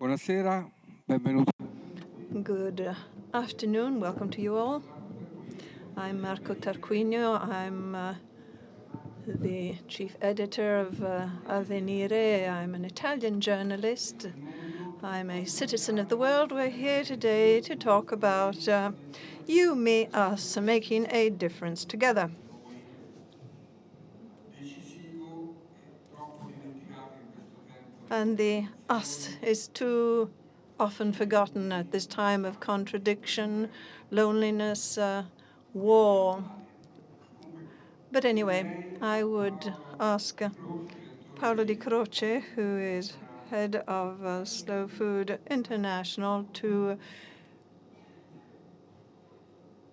Buonasera, benvenuti. Good afternoon. Welcome to you all. I'm Marco Tarquinio. I'm the chief editor of Avvenire. I'm an Italian journalist. I'm a citizen of the world. We're here today to talk about you, me, us, making a difference together. And the us is too often forgotten at this time of contradiction, loneliness, war. But anyway, I would ask Paolo Di Croce, who is head of Slow Food International, to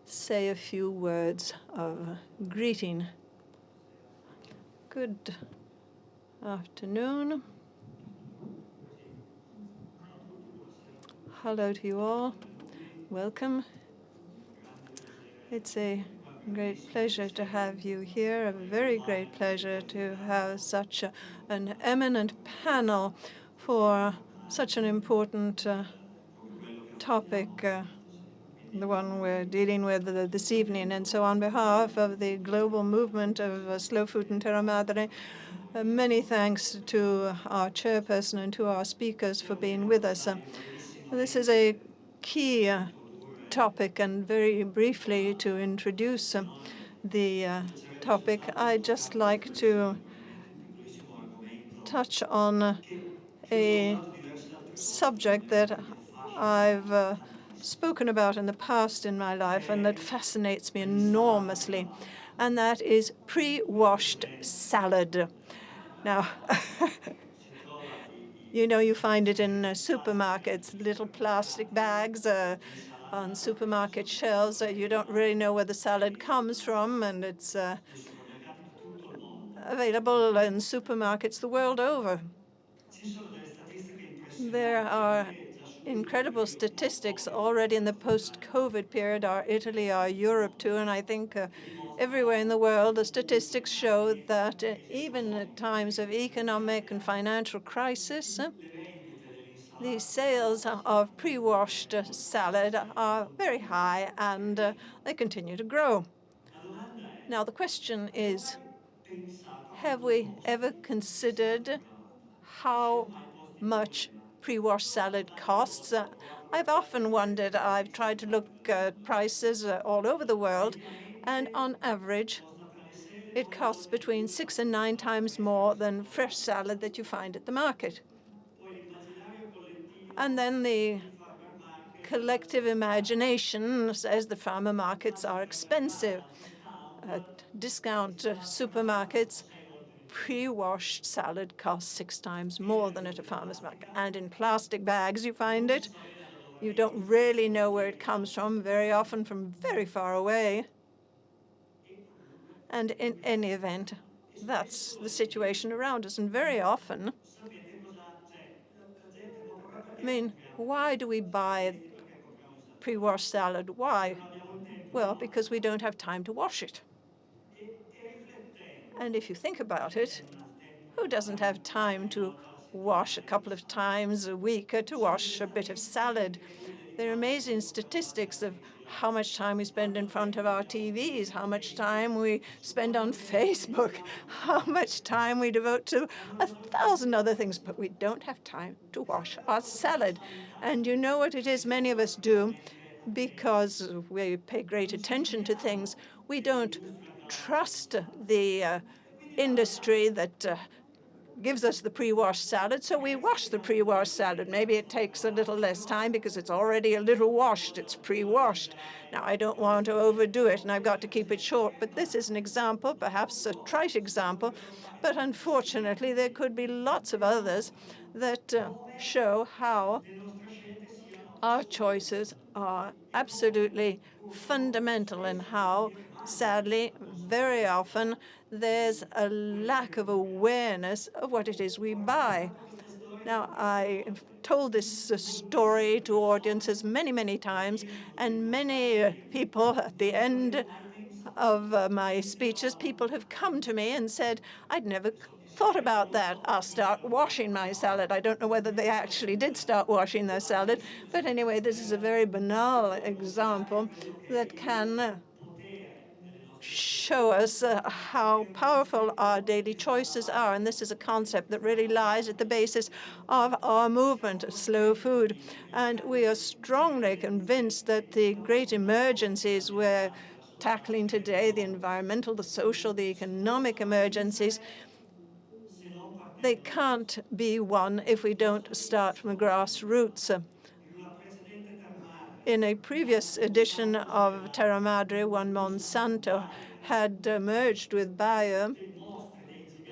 say a few words of greeting. Good afternoon. Hello to you all. Welcome. It's a great pleasure to have you here, a very great pleasure to have such an eminent panel for such an important topic, the one we're dealing with this evening. And so on behalf of the global movement of Slow Food in Terra Madre, many thanks to our chairperson and to our speakers for being with us. This is a key topic, and very briefly to introduce the topic, I'd just like to touch on a subject that I've spoken about in the past in my life and that fascinates me enormously, and that is pre-washed salad. Now, you find it in supermarkets, little plastic bags on supermarket shelves. You don't really know where the salad comes from, and it's available in supermarkets the world over. There are incredible statistics already in the post-COVID period, our Italy, our Europe too, and I think everywhere in the world, the statistics show that even at times of economic and financial crisis, the sales of pre-washed salad are very high, and they continue to grow. Now, the question is, have we ever considered how much pre-washed salad costs? I've often wondered. I've tried to look at prices all over the world, and on average, it costs between 6 and 9 times more than fresh salad that you find at the market. And then the collective imagination says the farmer markets are expensive. At discount supermarkets, pre-washed salad costs 6 times more than at a farmer's market. And in plastic bags, you find it. You don't really know where it comes from, very often from very far away. And in any event, that's the situation around us. And very often, why do we buy pre-washed salad? Why? Well, because we don't have time to wash it. And if you think about it, who doesn't have time to wash a couple of times a week to wash a bit of salad? There are amazing statistics of how much time we spend in front of our TVs, how much time we spend on Facebook, how much time we devote to 1,000 other things, but we don't have time to wash our salad. And you know what it is many of us do? Because we pay great attention to things, we don't trust the industry that gives us the pre-washed salad, so we wash the pre-washed salad. Maybe it takes a little less time because it's already a little washed. It's pre-washed. Now, I don't want to overdo it, and I've got to keep it short, but this is an example, perhaps a trite example, but unfortunately there could be lots of others that show how our choices are absolutely fundamental and how, sadly, very often there's a lack of awareness of what it is we buy. Now, I've told this story to audiences many, many times, and many people at the end of my speeches, people have come to me and said, I'd never thought about that. I'll start washing my salad. I don't know whether they actually did start washing their salad, but anyway, this is a very banal example that can show us how powerful our daily choices are. And this is a concept that really lies at the basis of our movement, slow food. And we are strongly convinced that the great emergencies we're tackling today, the environmental, the social, the economic emergencies, they can't be won if we don't start from the grassroots. In a previous edition of Terra Madre, when Monsanto had merged with Bayer,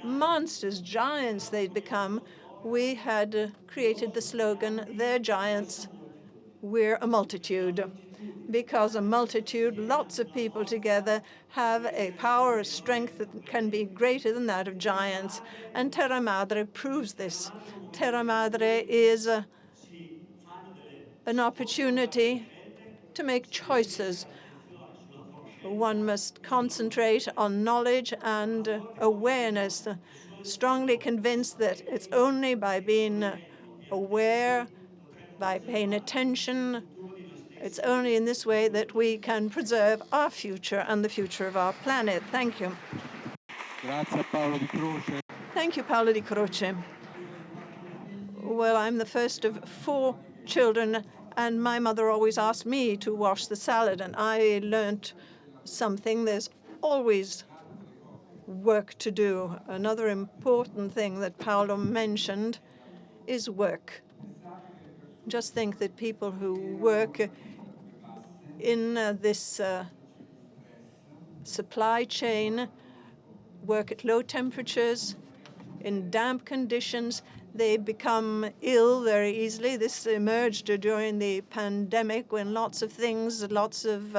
monsters, giants they'd become, we had created the slogan, "They're giants, we're a multitude." Because a multitude, lots of people together, have a power, a strength that can be greater than that of giants. And Terra Madre proves this. Terra Madre is an opportunity to make choices. One must concentrate on knowledge and awareness, strongly convinced that it's only by being aware, by paying attention, it's only in this way that we can preserve our future and the future of our planet. Thank you. Grazie a Paolo Di Croce. Thank you, Paolo Di Croce. Well, I'm the first of 4 children, and my mother always asked me to wash the salad, and I learned something. There's always work to do. Another important thing that Paolo mentioned is work. Just think that people who work in this supply chain work at low temperatures, in damp conditions. They become ill very easily. This emerged during the pandemic when lots of things, lots of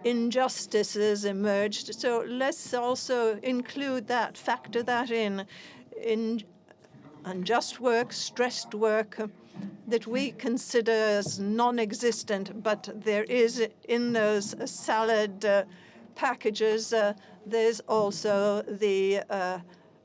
injustices emerged. So let's also include that, factor that in unjust work, stressed work that we consider as non-existent, but there is in those salad packages, there's also the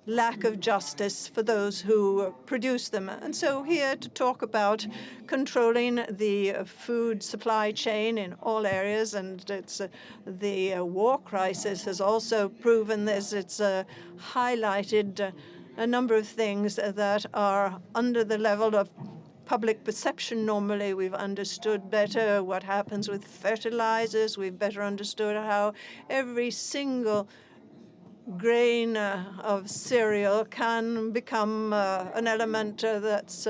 lack of justice for those who produce them. And so here to talk about controlling the food supply chain in all areas, and it's the war crisis has also proven this. It's highlighted a number of things that are under the level of public perception. Normally, we've understood better what happens with fertilizers. We've better understood how every single grain of cereal can become an element that's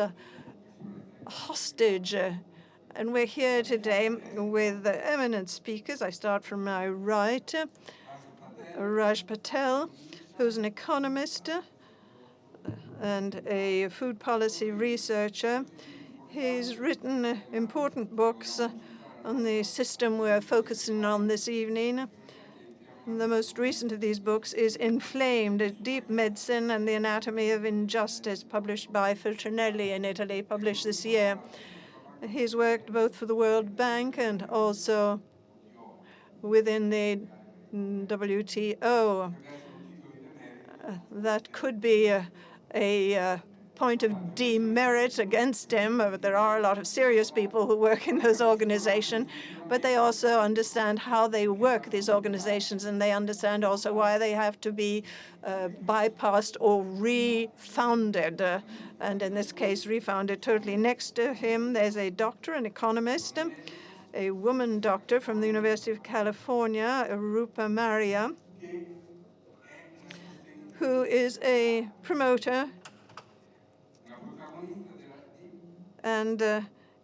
hostage. And we're here today with eminent speakers. I start from my right, Raj Patel, who's an economist and a food policy researcher. He's written important books on the system we're focusing on this evening. The most recent of these books is Inflamed, Deep Medicine and the Anatomy of Injustice, published by Feltrinelli in Italy, published this year. He's worked both for the World Bank and also within the WTO. That could be a point of demerit against him. There are a lot of serious people who work in those organizations, but they also understand how they work, these organizations, and they understand also why they have to be bypassed or refounded, and in this case, refounded totally. Next to him, there's a doctor, an economist, a woman doctor from the University of California, Marya, who is a promoter and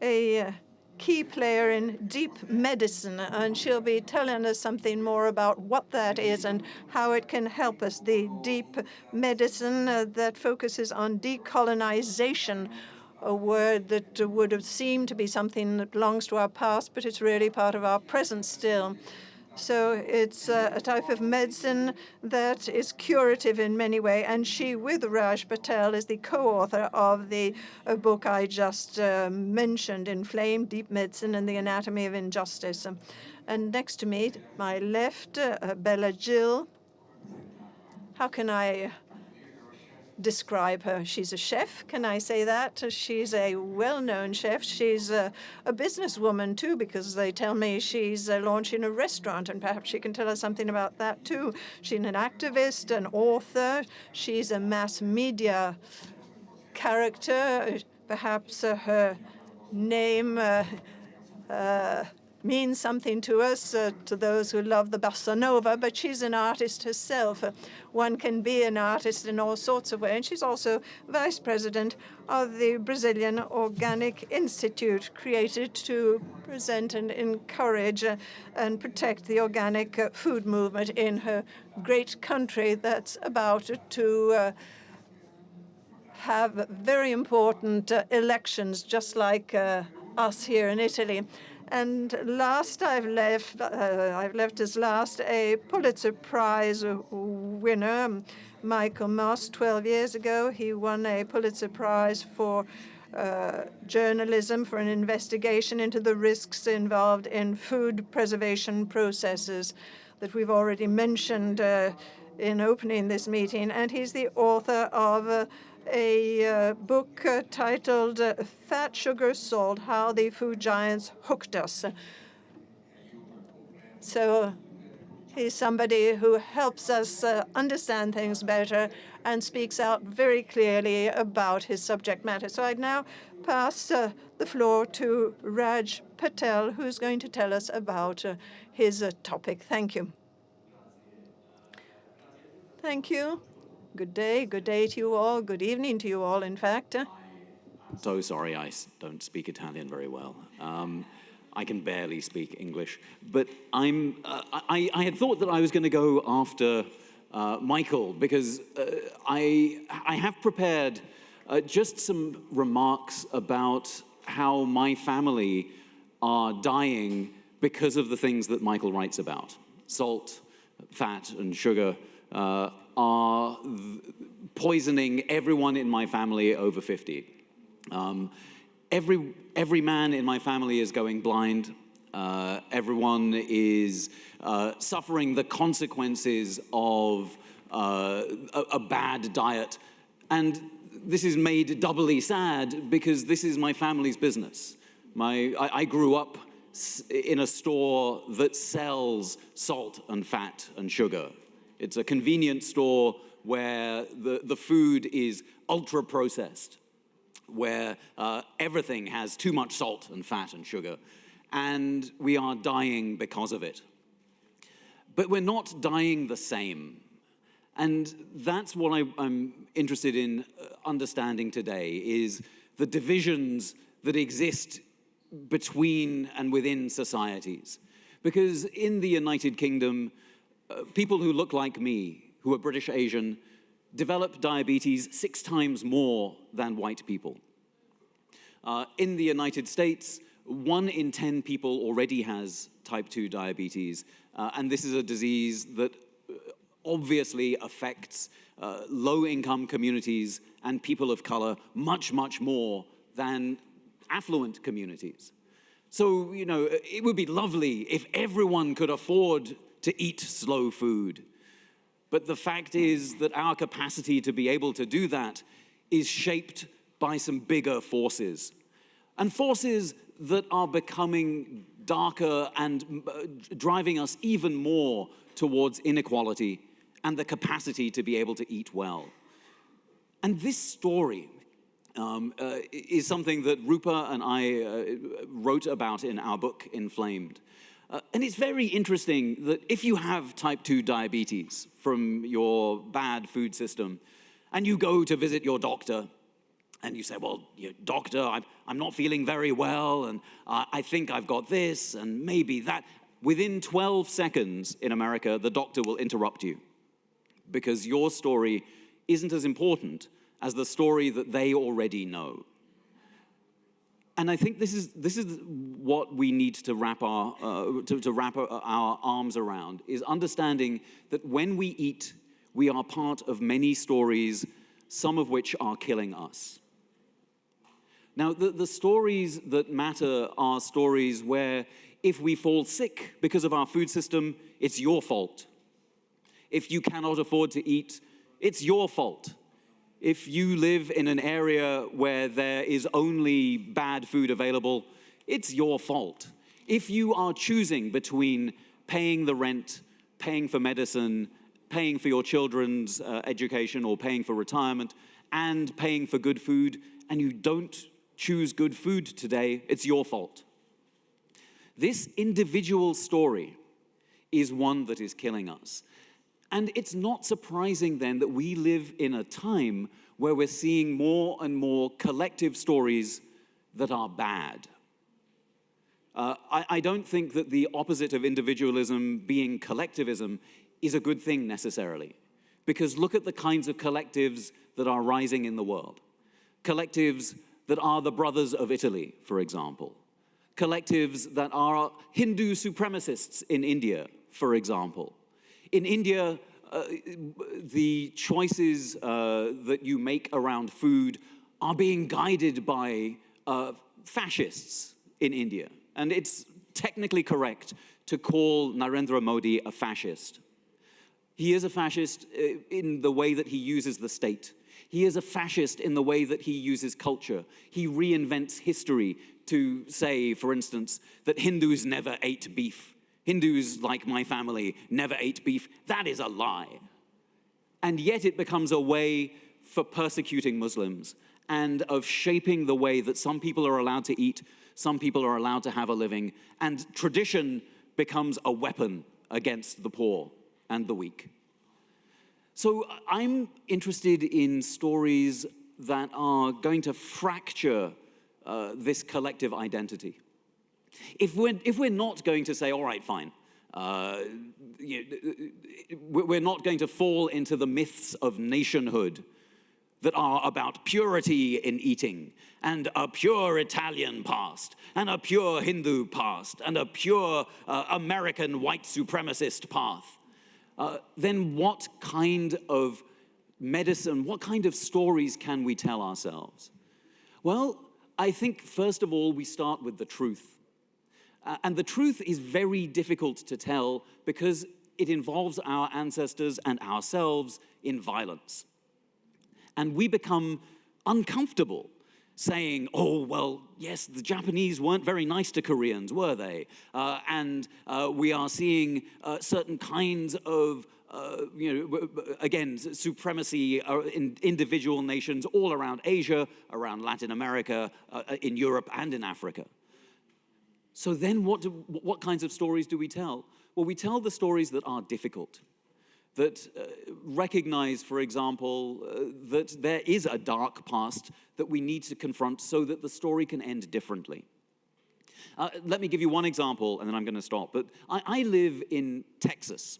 a key player in deep medicine, and she'll be telling us something more about what that is and how it can help us. The deep medicine that focuses on decolonization, a word that would have seemed to be something that belongs to our past, but it's really part of our present still. So it's a type of medicine that is curative in many ways. And she, with Raj Patel, is the co-author of the book I just mentioned, Inflamed, Deep Medicine and the Anatomy of Injustice. And next to me, my left, Bella Jill, how can I describe her? She's a chef, can I say that? She's a well-known chef. She's a businesswoman too, because they tell me she's launching a restaurant, and perhaps she can tell us something about that too. She's an activist, an author. She's a mass media character. Perhaps her name means something to us, to those who love the bossa nova, but she's an artist herself. One can be an artist in all sorts of ways. And she's also vice president of the Brazilian Organic Institute, created to present and encourage and protect the organic food movement in her great country that's about to have very important elections, just like us here in Italy. And last I've left as last a Pulitzer Prize winner, Michael Moss. 12 years ago, he won a Pulitzer Prize for journalism for an investigation into the risks involved in food preservation processes that we've already mentioned in opening this meeting. And he's the author of a book titled Fat, Sugar, Salt, How the Food Giants Hooked Us. So he's somebody who helps us understand things better and speaks out very clearly about his subject matter. So I'd now pass the floor to Raj Patel, who's going to tell us about his topic. Thank you. Thank you. Good day to you all. Good evening to you all, in fact. So sorry, I don't speak Italian very well. I can barely speak English. But I had thought that I was going to go after Michael, because I have prepared just some remarks about how my family are dying because of the things that Michael writes about. Salt, fat, and sugar are poisoning everyone in my family over 50. Every man in my family is going blind. Everyone is suffering the consequences of a bad diet. And this is made doubly sad because this is my family's business. I grew up in a store that sells salt and fat and sugar. It's a convenience store where the food is ultra-processed, where everything has too much salt and fat and sugar, and we are dying because of it. But we're not dying the same, and that's what I'm interested in understanding today, is the divisions that exist between and within societies. Because in the United Kingdom, people who look like me, who are British Asian, develop diabetes 6 times more than white people. In the United States, 1 in 10 people already has type 2 diabetes, and this is a disease that obviously affects low-income communities and people of color much, much more than affluent communities. So, you know, it would be lovely if everyone could afford to eat slow food. But the fact is that our capacity to be able to do that is shaped by some bigger forces. And forces that are becoming darker and driving us even more towards inequality and the capacity to be able to eat well. And this story is something that Rupa and I wrote about in our book, Inflamed. And it's very interesting that if you have type 2 diabetes from your bad food system, and you go to visit your doctor, and you say, well, doctor, I'm not feeling very well, and I think I've got this, and maybe that. Within 12 seconds in America, the doctor will interrupt you, because your story isn't as important as the story that they already know. And I think this is what we need to wrap our arms around, is understanding that when we eat, we are part of many stories, some of which are killing us. Now, the stories that matter are stories where if we fall sick because of our food system, it's your fault. If you cannot afford to eat, it's your fault. If you live in an area where there is only bad food available, it's your fault. If you are choosing between paying the rent, paying for medicine, paying for your children's education or paying for retirement, and paying for good food, and you don't choose good food today, it's your fault. This individual story is one that is killing us. And it's not surprising then that we live in a time where we're seeing more and more collective stories that are bad. I don't think that the opposite of individualism being collectivism is a good thing necessarily. Because look at the kinds of collectives that are rising in the world. Collectives that are the Brothers of Italy, for example. Collectives that are Hindu supremacists in India, for example. In India, the choices that you make around food are being guided by fascists in India. And it's technically correct to call Narendra Modi a fascist. He is a fascist in the way that he uses the state. He is a fascist in the way that he uses culture. He reinvents history to say, for instance, that Hindus never ate beef. Hindus, like my family, never ate beef. That is a lie. And yet it becomes a way for persecuting Muslims and of shaping the way that some people are allowed to eat, some people are allowed to have a living, and tradition becomes a weapon against the poor and the weak. So I'm interested in stories that are going to fracture this collective identity. If we're not going to say, all right, fine, we're not going to fall into the myths of nationhood that are about purity in eating, and a pure Italian past, and a pure Hindu past, and a pure American white supremacist path, then what kind of medicine, what kind of stories can we tell ourselves? Well, I think first of all we start with the truth. And the truth is very difficult to tell because it involves our ancestors and ourselves in violence. And we become uncomfortable saying, oh, well, yes, the Japanese weren't very nice to Koreans, were they? And we are seeing certain kinds of, again, supremacy in individual nations all around Asia, around Latin America, in Europe, and in Africa. So then what kinds of stories do we tell? Well, we tell the stories that are difficult, that recognize, for example, that there is a dark past that we need to confront so that the story can end differently. Let me give you one example, and then I'm going to stop. But I live in Texas.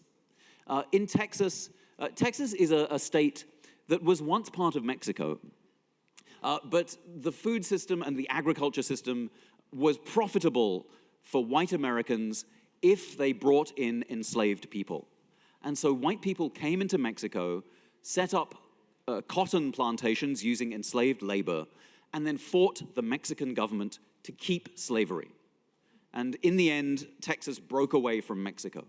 In Texas, Texas is a state that was once part of Mexico, but the food system and the agriculture system was profitable for white Americans if they brought in enslaved people. And so white people came into Mexico, set up cotton plantations using enslaved labor, and then fought the Mexican government to keep slavery. And in the end, Texas broke away from Mexico.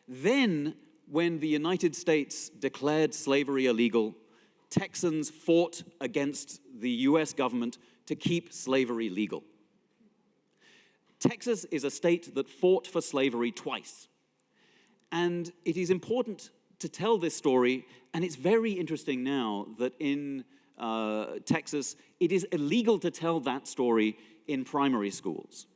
Then, when the United States declared slavery illegal, Texans fought against the US government to keep slavery legal. Texas is a state that fought for slavery twice. And it is important to tell this story, and it's very interesting now that in Texas, it is illegal to tell that story in primary schools.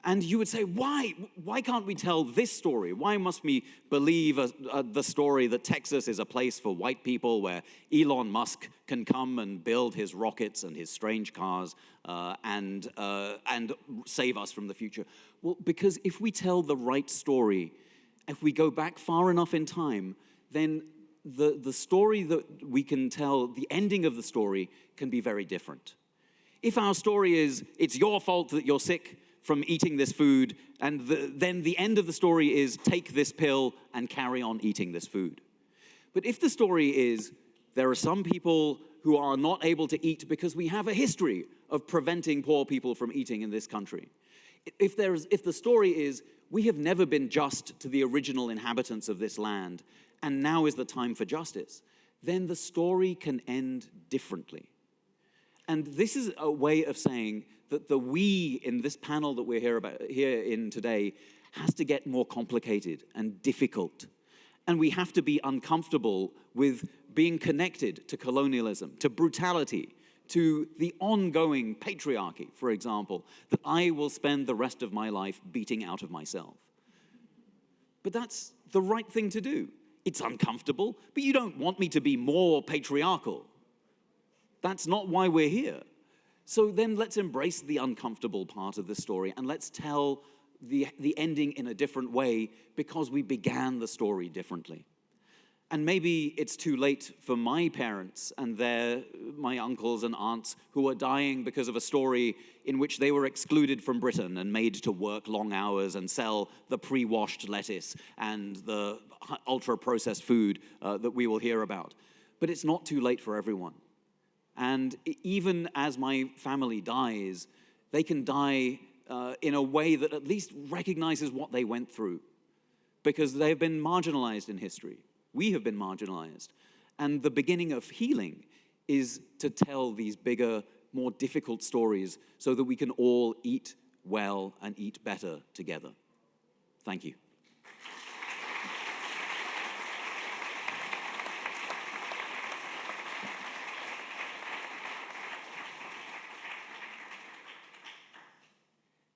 And you would say, why? Why can't we tell this story? Why must we believe the story that Texas is a place for white people where Elon Musk can come and build his rockets and his strange cars and save us from the future? Well, because if we tell the right story, if we go back far enough in time, then the story that we can tell, the ending of the story, can be very different. If our story is, it's your fault that you're sick from eating this food, and then the end of the story is, take this pill and carry on eating this food. But if the story is, there are some people who are not able to eat because we have a history of preventing poor people from eating in this country. If the story is, We have never been just to the original inhabitants of this land, and now is the time for justice, then the story can end differently. And this is a way of saying that the we in this panel that we're here in today has to get more complicated and difficult. And we have to be uncomfortable with being connected to colonialism, to brutality, to the ongoing patriarchy, for example, that I will spend the rest of my life beating out of myself. But that's the right thing to do. It's uncomfortable, but you don't want me to be more patriarchal. That's not why we're here. So then let's embrace the uncomfortable part of the story and let's tell the ending in a different way because we began the story differently. And maybe it's too late for my parents and my uncles and aunts who are dying because of a story in which they were excluded from Britain and made to work long hours and sell the pre-washed lettuce and the ultra-processed food that we will hear about. But it's not too late for everyone. And even as my family dies, they can die in a way that at least recognizes what they went through, because they've been marginalized in history. We have been marginalized. And the beginning of healing is to tell these bigger, more difficult stories so that we can all eat well and eat better together. Thank you.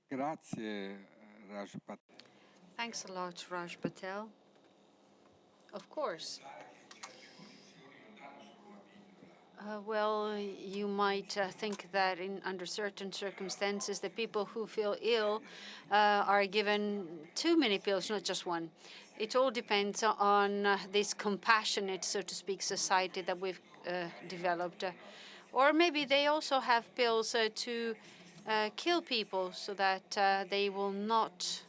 Grazie, Raj Patel. Thanks a lot, Raj Patel. Of course. Well, you might think that under certain circumstances, the people who feel ill are given too many pills, not just one. It all depends on this compassionate, so to speak, society that we've developed. Or maybe they also have pills to kill people so that they will not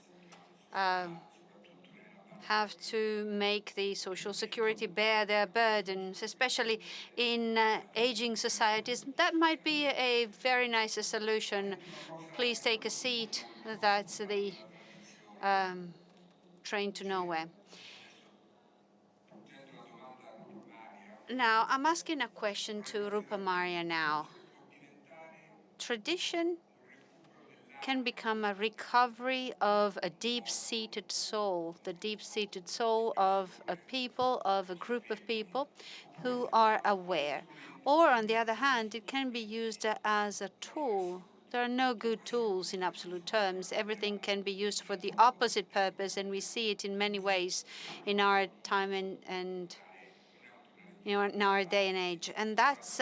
have to make the social security bear their burdens, especially in aging societies. That might be a very nice solution. Please take a seat. That's the train to nowhere. Now, I'm asking a question to Rupa Marya now. Tradition can become a recovery of a deep-seated soul, the deep-seated soul of a people, of a group of people who are aware. Or, on the other hand, it can be used as a tool. There are no good tools in absolute terms. Everything can be used for the opposite purpose, and we see it in many ways in our time and in our day and age. And that's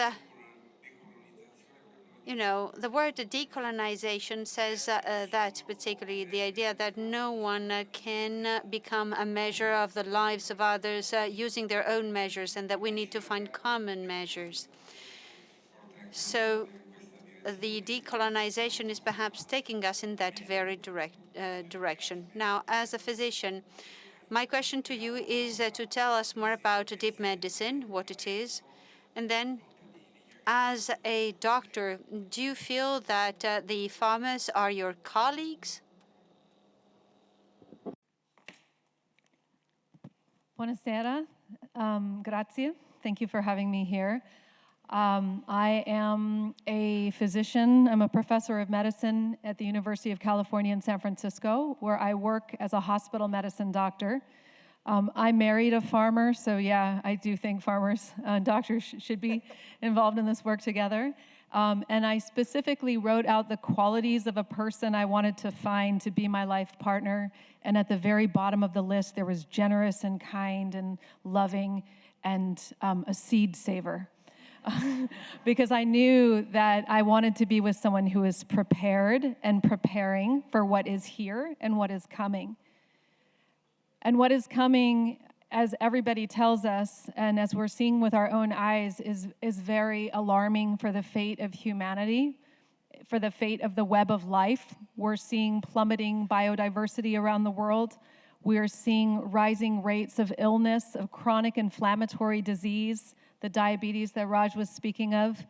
the word decolonization says that particularly the idea that no one can become a measure of the lives of others using their own measures, and that we need to find common measures. So the decolonization is perhaps taking us in that very direction. Now, as a physician, my question to you is to tell us more about deep medicine, what it is, and then as a doctor, do you feel that the farmers are your colleagues? Buonasera. Grazie. Thank you for having me here. I am a physician. I'm a professor of medicine at the University of California in San Francisco, where I work as a hospital medicine doctor. I married a farmer, so yeah, I do think farmers and doctors should be involved in this work together. And I specifically wrote out the qualities of a person I wanted to find to be my life partner. And at the very bottom of the list, there was generous and kind and loving and a seed saver. Because I knew that I wanted to be with someone who is prepared and preparing for what is here and what is coming. And what is coming, as everybody tells us, and as we're seeing with our own eyes, is very alarming for the fate of humanity, for the fate of the web of life. We're seeing plummeting biodiversity around the world. We are seeing rising rates of illness, of chronic inflammatory disease, the diabetes that Raj was speaking of.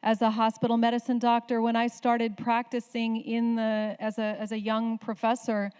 As a hospital medicine doctor, when I started practicing as a young professor,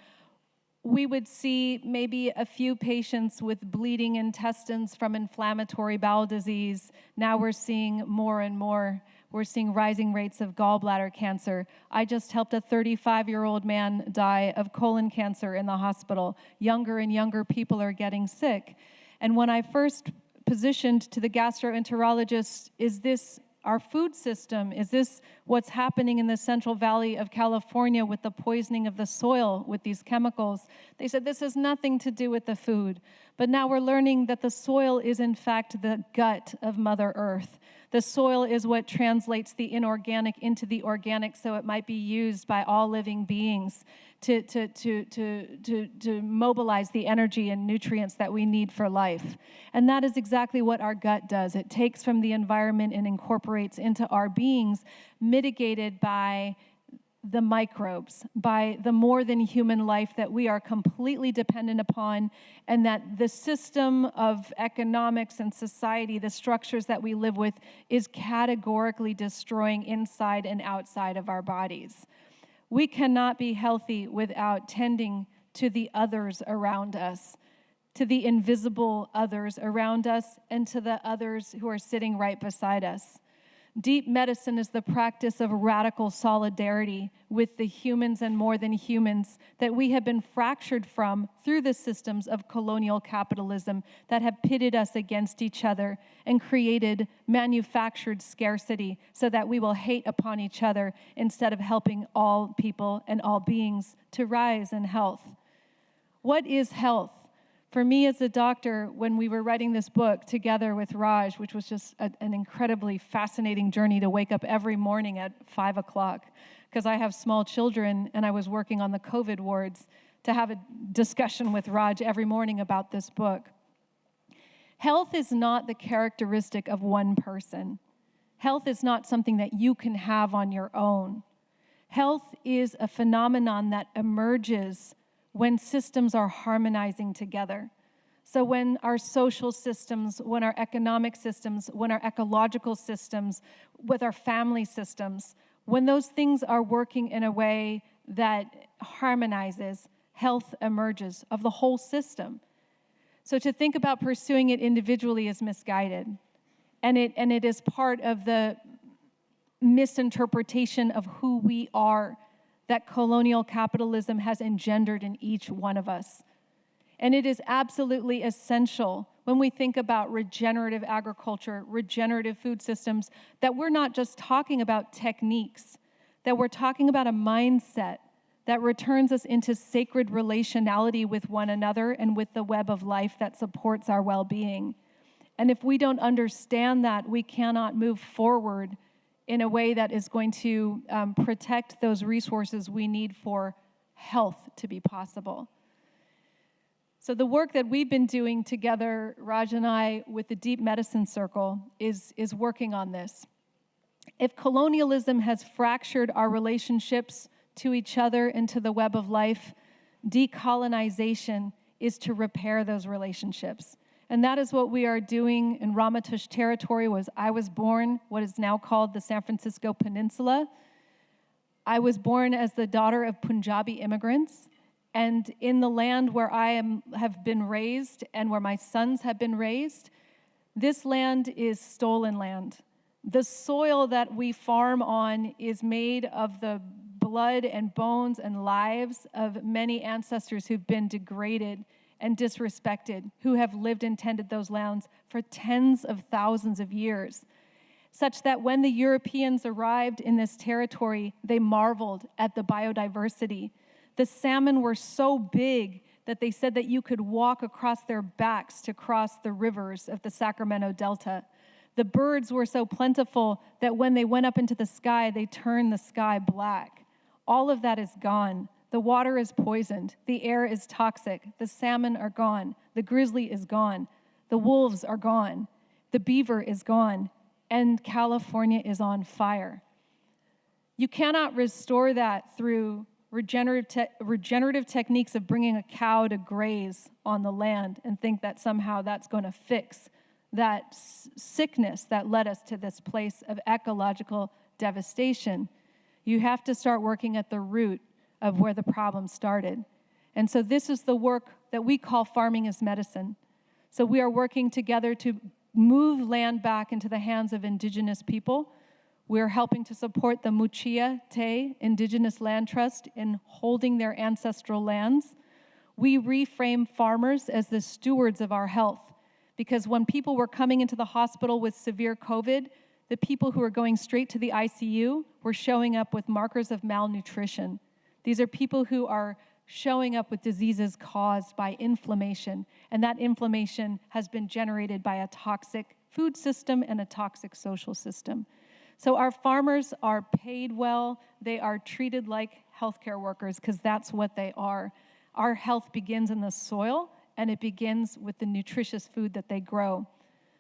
we would see maybe a few patients with bleeding intestines from inflammatory bowel disease. Now we're seeing more and more. We're seeing rising rates of gallbladder cancer. I just helped a 35-year-old man die of colon cancer in the hospital. Younger and younger people are getting sick. And when I first positioned to the gastroenterologist, is this our food system? Is this what's happening in the Central Valley of California with the poisoning of the soil with these chemicals? They said this has nothing to do with the food. But now we're learning that the soil is in fact the gut of Mother Earth. The soil is what translates the inorganic into the organic, so it might be used by all living beings to mobilize the energy and nutrients that we need for life. And that is exactly what our gut does. It takes from the environment and incorporates into our beings, mitigated by the microbes, by the more than human life that we are completely dependent upon, and that the system of economics and society, the structures that we live with, is categorically destroying inside and outside of our bodies. We cannot be healthy without tending to the others around us, to the invisible others around us, and to the others who are sitting right beside us. Deep medicine is the practice of radical solidarity with the humans and more than humans that we have been fractured from through the systems of colonial capitalism that have pitted us against each other and created manufactured scarcity so that we will hate upon each other instead of helping all people and all beings to rise in health. What is health? For me as a doctor, when we were writing this book together with Raj, which was just an incredibly fascinating journey to wake up every morning at 5 o'clock, because I have small children and I was working on the COVID wards, to have a discussion with Raj every morning about this book. Health is not the characteristic of one person. Health is not something that you can have on your own. Health is a phenomenon that emerges when systems are harmonizing together. So when our social systems, when our economic systems, when our ecological systems, with our family systems, when those things are working in a way that harmonizes, health emerges of the whole system. So to think about pursuing it individually is misguided. And it is part of the misinterpretation of who we are that colonial capitalism has engendered in each one of us. And it is absolutely essential when we think about regenerative agriculture, regenerative food systems, that we're not just talking about techniques, that we're talking about a mindset that returns us into sacred relationality with one another and with the web of life that supports our well-being. And if we don't understand that, we cannot move forward in a way that is going to protect those resources we need for health to be possible. So the work that we've been doing together, Raj and I, with the Deep Medicine Circle, is working on this. If colonialism has fractured our relationships to each other and to the web of life, decolonization is to repair those relationships. And that is what we are doing in Ramaytush territory. I was born, what is now called the San Francisco Peninsula. I was born as the daughter of Punjabi immigrants. And in the land where I have been raised and where my sons have been raised, this land is stolen land. The soil that we farm on is made of the blood and bones and lives of many ancestors who've been degraded and disrespected, who have lived and tended those lands for tens of thousands of years, such that when the Europeans arrived in this territory, they marveled at the biodiversity. The salmon were so big that they said that you could walk across their backs to cross the rivers of the Sacramento Delta. The birds were so plentiful that when they went up into the sky, they turned the sky black. All of that is gone. The water is poisoned. The air is toxic. The salmon are gone. The grizzly is gone. The wolves are gone. The beaver is gone. And California is on fire. You cannot restore that through regenerative techniques of bringing a cow to graze on the land and think that somehow that's going to fix that sickness that led us to this place of ecological devastation. You have to start working at the root of where the problem started. And so this is the work that we call farming as medicine. So we are working together to move land back into the hands of indigenous people. We're helping to support the Muchia Te Indigenous Land Trust in holding their ancestral lands. We reframe farmers as the stewards of our health, because when people were coming into the hospital with severe COVID, the people who were going straight to the ICU were showing up with markers of malnutrition. These are people who are showing up with diseases caused by inflammation, and that inflammation has been generated by a toxic food system and a toxic social system. So our farmers are paid well, they are treated like healthcare workers, because that's what they are. Our health begins in the soil, and it begins with the nutritious food that they grow.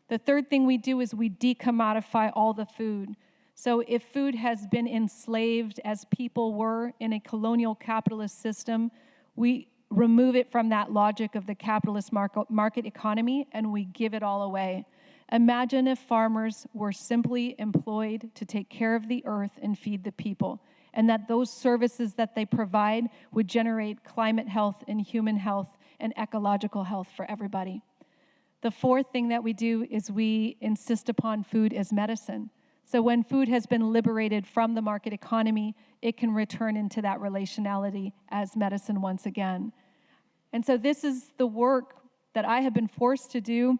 The third thing we do is we decommodify all the food. So if food has been enslaved as people were in a colonial capitalist system, we remove it from that logic of the capitalist market economy and we give it all away. Imagine if farmers were simply employed to take care of the earth and feed the people, and that those services that they provide would generate climate health and human health and ecological health for everybody. The fourth thing that we do is we insist upon food as medicine. So when food has been liberated from the market economy, it can return into that relationality as medicine once again. And so this is the work that I have been forced to do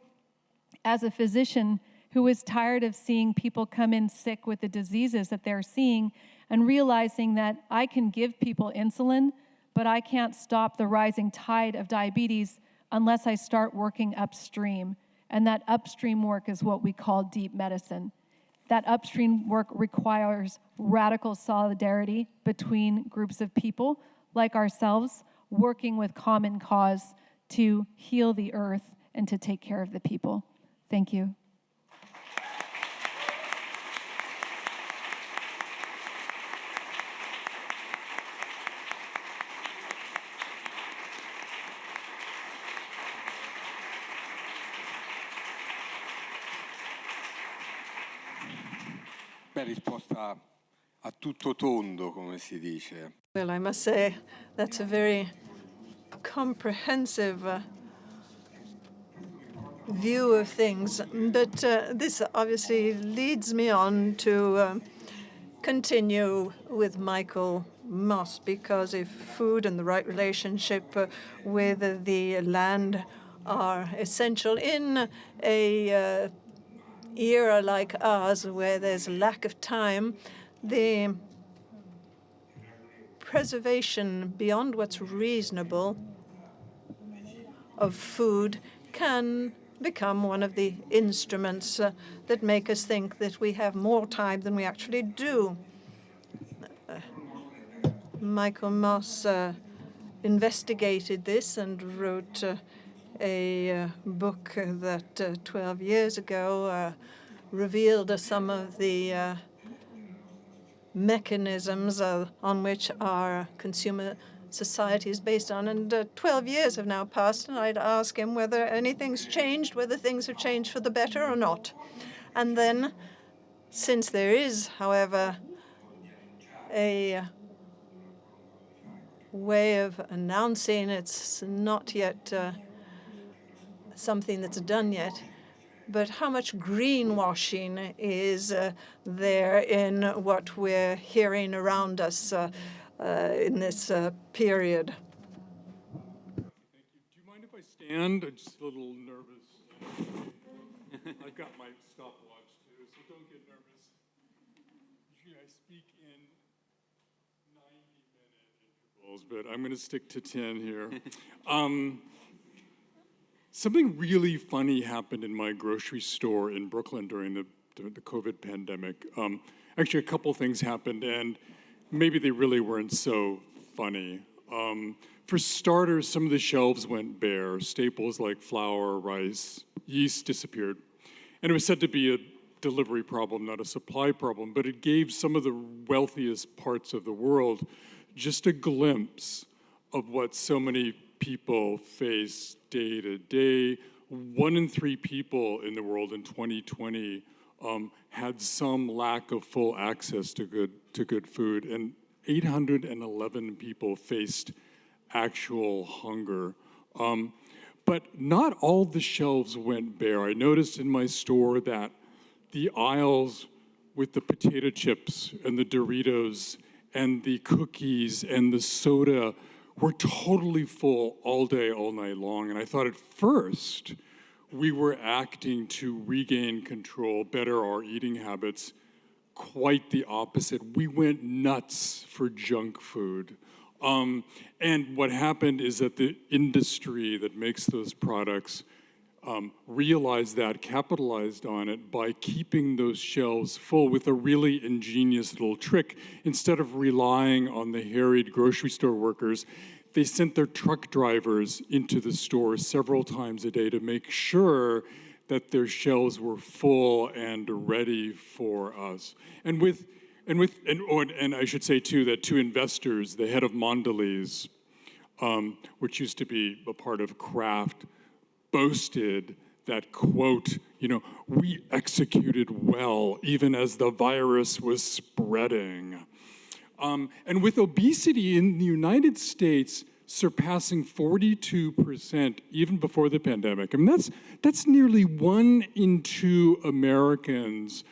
as a physician who is tired of seeing people come in sick with the diseases that they're seeing, and realizing that I can give people insulin, but I can't stop the rising tide of diabetes unless I start working upstream. And that upstream work is what we call deep medicine. That upstream work requires radical solidarity between groups of people like ourselves, working with common cause to heal the earth and to take care of the people. Thank you. Beh, risposta a tutto tondo, come si dice. Well, I must say that's a very comprehensive view of things. But this obviously leads me on to continue with Michael Moss, because if food and the right relationship with the land are essential in a era like ours, where there's a lack of time, the preservation beyond what's reasonable of food can become one of the instruments that make us think that we have more time than we actually do. Michael Moss investigated this and wrote a book that 12 years ago revealed some of the mechanisms on which our consumer society is based on. And 12 years have now passed, and I'd ask him whether anything's changed, whether things have changed for the better or not. And then, since there is, however, a way of announcing it's not yet something that's done yet, but how much greenwashing is there in what we're hearing around us in this period? Thank you. Do you mind if I stand? I'm just a little nervous. I've got my stopwatch too, so don't get nervous. Usually I speak in 90-minute intervals, but I'm going to stick to 10 here. Something really funny happened in my grocery store in Brooklyn during the COVID pandemic. Actually, a couple things happened, and maybe they really weren't so funny. For starters, some of the shelves went bare. Staples like flour, rice, yeast disappeared. And it was said to be a delivery problem, not a supply problem, but it gave some of the wealthiest parts of the world just a glimpse of what so many people face day to day. 1 in 3 people in the world in 2020 had some lack of full access to good food, and 811 people faced actual hunger. But not all the shelves went bare. I noticed in my store that the aisles with the potato chips and the Doritos and the cookies and the soda were totally full all day, all night long. And I thought at first we were acting to regain control, better our eating habits. Quite the opposite. We went nuts for junk food. And what happened is that the industry that makes those products realized that, capitalized on it by keeping those shelves full with a really ingenious little trick. Instead of relying on the harried grocery store workers, they sent their truck drivers into the stores several times a day to make sure that their shelves were full and ready for us. And I should say too that two investors, the head of Mondelez, which used to be a part of Kraft, boasted that, quote, we executed well even as the virus was spreading. And with obesity in the United States surpassing 42% even before the pandemic, I mean, that's nearly 1 in 2 Americans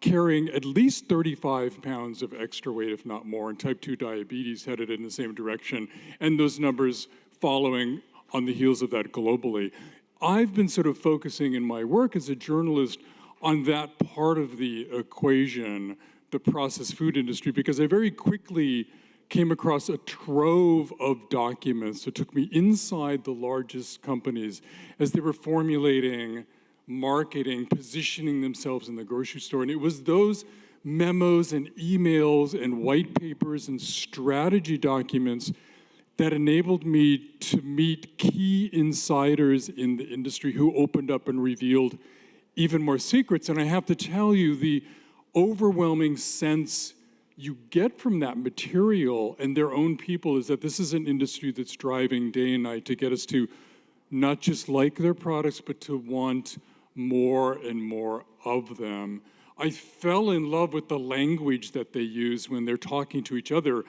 carrying at least 35 pounds of extra weight, if not more, and type 2 diabetes headed in the same direction, and those numbers following on the heels of that globally. I've been sort of focusing in my work as a journalist on that part of the equation, the processed food industry, because I very quickly came across a trove of documents that took me inside the largest companies as they were formulating marketing, positioning themselves in the grocery store. And it was those memos and emails and white papers and strategy documents that enabled me to meet key insiders in the industry who opened up and revealed even more secrets. And I have to tell you, the overwhelming sense you get from that material and their own people is that this is an industry that's striving day and night to get us to not just like their products, but to want more and more of them. I fell in love with the language that they use when they're talking to each other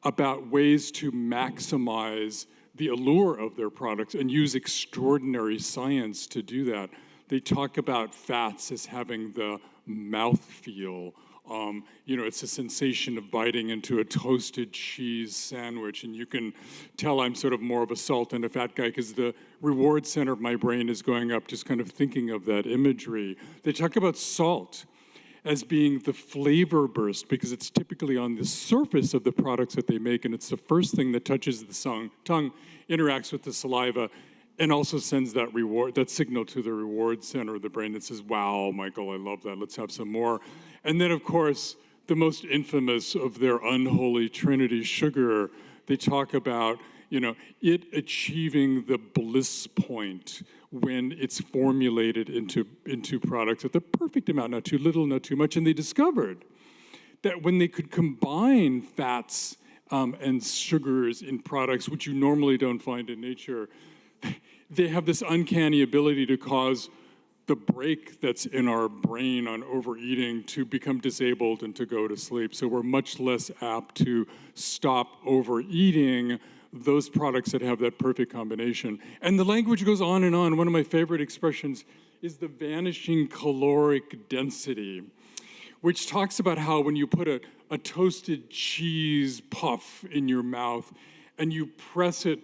about ways to maximize the allure of their products and use extraordinary science to do that. They talk about fats as having the mouthfeel. It's a sensation of biting into a toasted cheese sandwich, and you can tell I'm sort of more of a salt and a fat guy because the reward center of my brain is going up just kind of thinking of that imagery. They talk about salt as being the flavor burst because it's typically on the surface of the products that they make, and it's the first thing that touches the tongue, interacts with the saliva, and also sends that signal to the reward center of the brain that says, wow, Michael, I love that, let's have some more. And then, of course, the most infamous of their unholy trinity, sugar, they talk about, it achieving the bliss point when it's formulated into products at the perfect amount, not too little, not too much. And they discovered that when they could combine fats and sugars in products, which you normally don't find in nature, they have this uncanny ability to cause the brake that's in our brain on overeating to become disabled and to go to sleep. So we're much less apt to stop overeating those products that have that perfect combination. And the language goes on and on. One of my favorite expressions is the vanishing caloric density, which talks about how when you put a toasted cheese puff in your mouth and you press it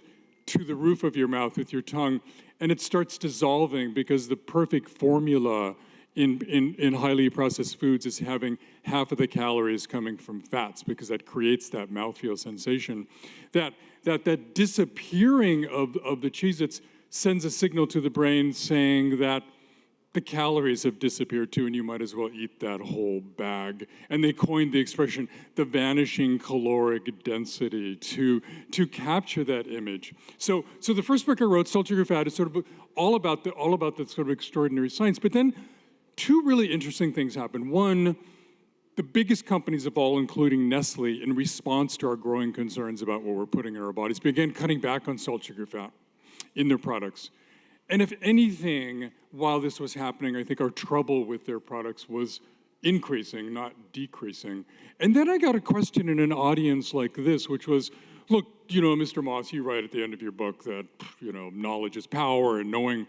to the roof of your mouth with your tongue, and it starts dissolving because the perfect formula in highly processed foods is having half of the calories coming from fats because that creates that mouthfeel sensation. That disappearing of the Cheez-Its sends a signal to the brain saying that the calories have disappeared too, and you might as well eat that whole bag. And they coined the expression, the vanishing caloric density, to capture that image. So the first book I wrote, Salt, Sugar, Fat, is sort of all about the sort of extraordinary science. But then two really interesting things happened. One, the biggest companies of all, including Nestle, in response to our growing concerns about what we're putting in our bodies, began cutting back on salt, sugar, fat in their products. And if anything, while this was happening, I think our trouble with their products was increasing, not decreasing. And then I got a question in an audience like this, which was, look, you know, Mr. Moss, you write at the end of your book that, you know, knowledge is power, and knowing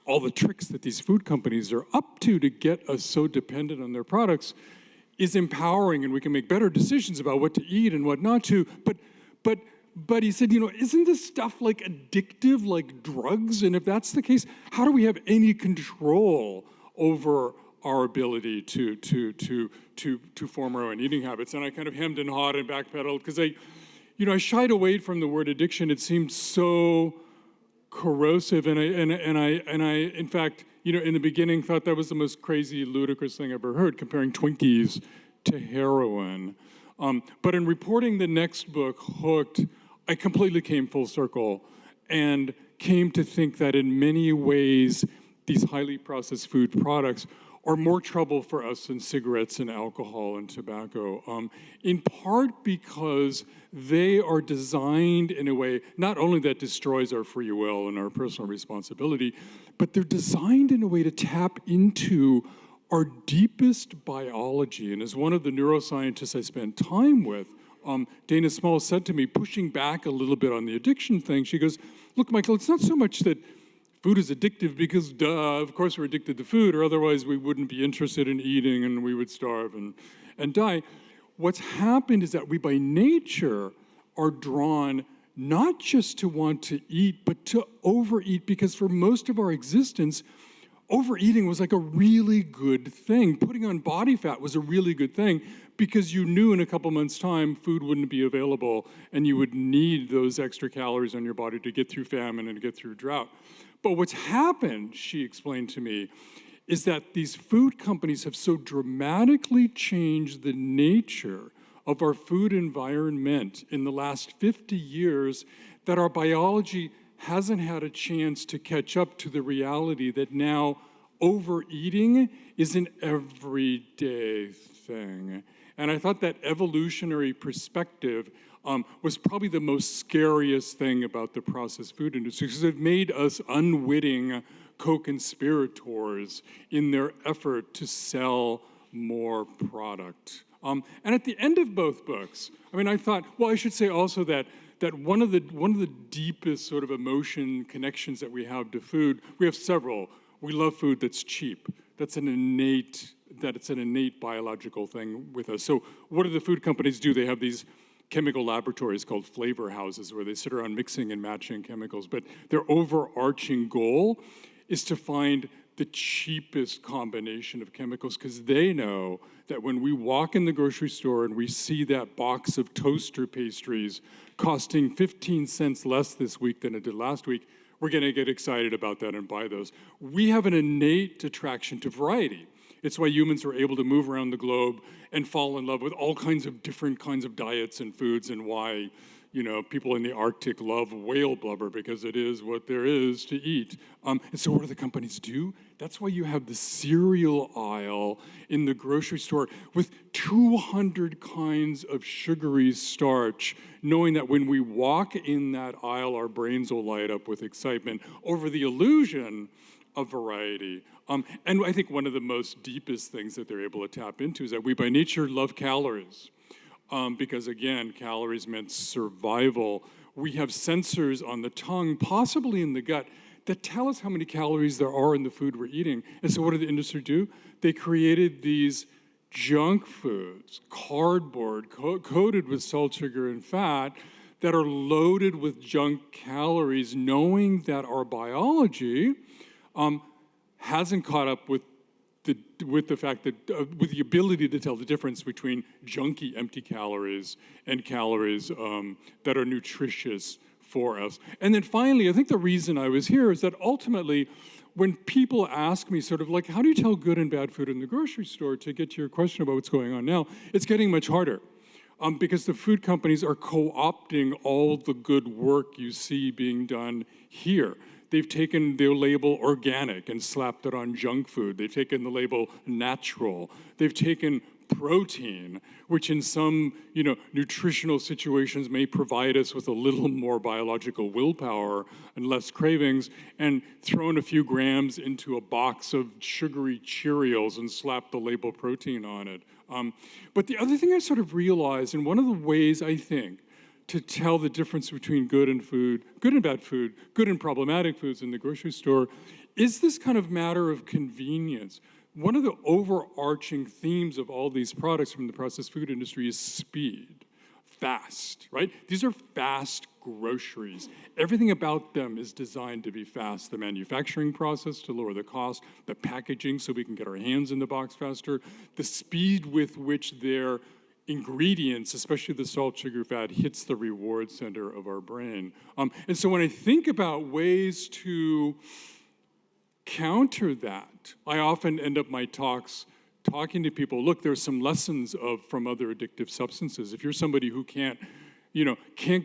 all the tricks that these food companies are up to get us so dependent on their products is empowering, and we can make better decisions about what to eat and what not to. But he said, you know, isn't this stuff like addictive, like drugs? And if that's the case, how do we have any control over our ability to form our own eating habits? And I kind of hemmed and hawed and backpedaled because I shied away from the word addiction. It seemed so corrosive, and I in fact, you know, in the beginning thought that was the most crazy, ludicrous thing I ever heard, comparing Twinkies to heroin. But in reporting the next book, Hooked, I completely came full circle and came to think that in many ways, these highly processed food products are more trouble for us than cigarettes and alcohol and tobacco, in part because they are designed in a way not only that destroys our free will and our personal responsibility, but they're designed in a way to tap into our deepest biology. And as one of the neuroscientists I spent time with, Dana Small, said to me, pushing back a little bit on the addiction thing, she goes, look, Michael, it's not so much that food is addictive because, duh, of course we're addicted to food, or otherwise we wouldn't be interested in eating and we would starve and die. What's happened is that we, by nature, are drawn not just to want to eat, but to overeat, because for most of our existence, overeating was like a really good thing. Putting on body fat was a really good thing because you knew in a couple months' time food wouldn't be available and you would need those extra calories on your body to get through famine and to get through drought. But what's happened, she explained to me, is that these food companies have so dramatically changed the nature of our food environment in the last 50 years that our biology hasn't had a chance to catch up to the reality that now overeating is an everyday thing. And I thought that evolutionary perspective was probably the most scariest thing about the processed food industry, because it made us unwitting co-conspirators in their effort to sell more product. And at the end of both books, I mean, I thought, well, I should say also that one of the deepest sort of emotion connections that we have to food, we have several. We love food that's cheap. It's an innate biological thing with us. So what do the food companies do? They have these chemical laboratories called flavor houses where they sit around mixing and matching chemicals. But their overarching goal is to find the cheapest combination of chemicals, because they know that when we walk in the grocery store and we see that box of toaster pastries costing 15 cents less this week than it did last week, we're going to get excited about that and buy those. We have an innate attraction to variety. It's why humans are able to move around the globe and fall in love with all kinds of different kinds of diets and foods, and why, you know, people in the Arctic love whale blubber, because it is what there is to eat. And so what do the companies do? That's why you have the cereal aisle in the grocery store with 200 kinds of sugary starch, knowing that when we walk in that aisle, our brains will light up with excitement over the illusion of variety. And I think one of the most deepest things that they're able to tap into is that we by nature love calories. Because again, calories meant survival. We have sensors on the tongue, possibly in the gut, that tell us how many calories there are in the food we're eating. And so what did the industry do? They created these junk foods, cardboard, coated with salt, sugar, and fat, that are loaded with junk calories, knowing that our biology hasn't caught up with the fact that, with the ability to tell the difference between junky empty calories and calories that are nutritious for us. And then finally, I think the reason I was here is that ultimately, when people ask me sort of like, how do you tell good and bad food in the grocery store, to get to your question about what's going on now, it's getting much harder. Because the food companies are co-opting all the good work you see being done here. They've taken their label organic and slapped it on junk food. They've taken the label natural. They've taken protein, which in some, nutritional situations may provide us with a little more biological willpower and less cravings, and thrown a few grams into a box of sugary Cheerios and slap the label protein on it. But the other thing I sort of realized, and one of the ways I think to tell the difference between good and bad food, good and problematic foods in the grocery store, is this kind of matter of convenience. One of the overarching themes of all these products from the processed food industry is speed, fast, right? These are fast groceries. Everything about them is designed to be fast. The manufacturing process to lower the cost, the packaging so we can get our hands in the box faster, the speed with which their ingredients, especially the salt, sugar, fat, hits the reward center of our brain. And so when I think about ways to counter that, I often end up my talks talking to people, look, there's some lessons from other addictive substances. If you're somebody who can't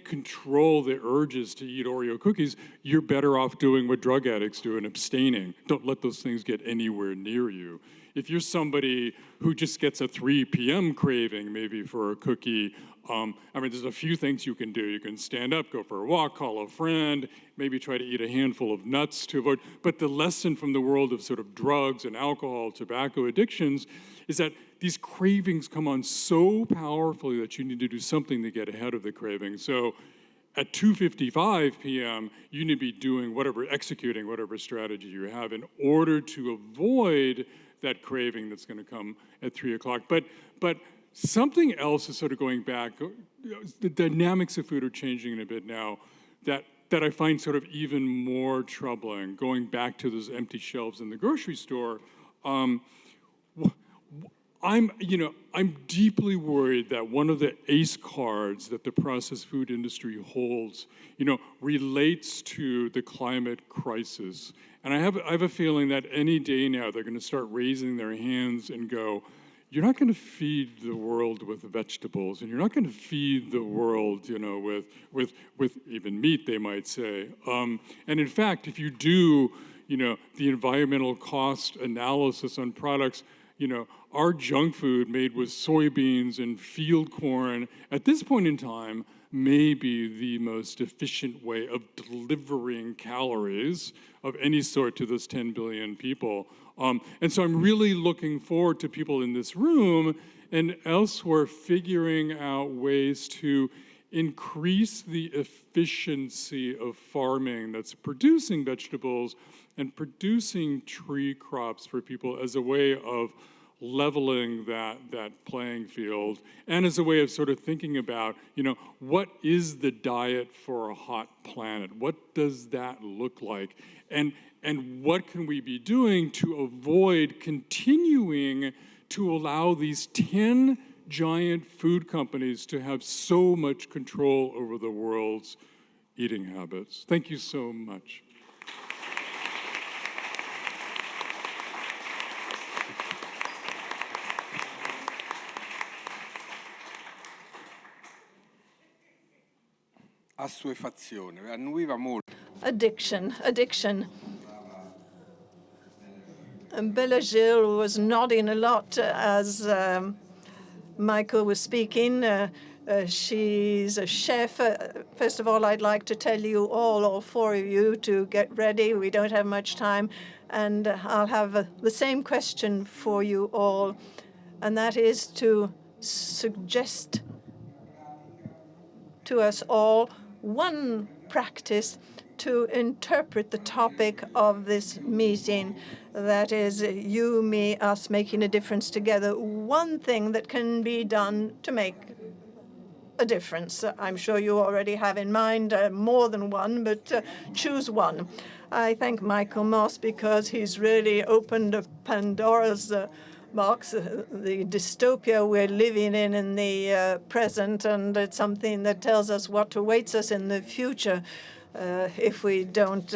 control the urges to eat Oreo cookies, you're better off doing what drug addicts do and abstaining. Don't let those things get anywhere near you. If you're somebody who just gets a 3 p.m. craving maybe for a cookie, there's a few things you can do. You can stand up, go for a walk, call a friend, maybe try to eat a handful of nuts to avoid. But the lesson from the world of sort of drugs and alcohol, tobacco addictions is that these cravings come on so powerfully that you need to do something to get ahead of the craving. So at 2:55 p.m., you need to be executing whatever strategy you have in order to avoid that craving that's going to come at 3 o'clock. But something else is sort of going back. The dynamics of food are changing in a bit now that I find sort of even more troubling. Going back to those empty shelves in the grocery store, I'm deeply worried that one of the ace cards that the processed food industry holds, relates to the climate crisis. And I have a feeling that any day now they're going to start raising their hands and go, you're not going to feed the world with vegetables, and you're not going to feed the world, with even meat, they might say. And in fact, if you do, the environmental cost analysis on products, our junk food made with soybeans and field corn, at this point in time, may be the most efficient way of delivering calories of any sort to those 10 billion people. And so I'm really looking forward to people in this room and elsewhere figuring out ways to increase the efficiency of farming that's producing vegetables and producing tree crops for people as a way of leveling that playing field, and as a way of sort of thinking about, what is the diet for a hot planet? What does that look like? And what can we be doing to avoid continuing to allow these 10 giant food companies to have so much control over the world's eating habits? Thank you so much. Assuefazione, annuiva molto. Addiction. And Bella Gil was nodding a lot as Michael was speaking. She's a chef. First of all, I'd like to tell you all four of you to get ready. We don't have much time. And I'll have the same question for you all, and that is to suggest to us all one practice to interpret the topic of this meeting. That is, you, me, us making a difference together. One thing that can be done to make a difference. I'm sure you already have in mind more than one, but choose one. I thank Michael Moss because he's really opened a Pandora's box, the dystopia we're living in the present, and it's something that tells us what awaits us in the future if we don't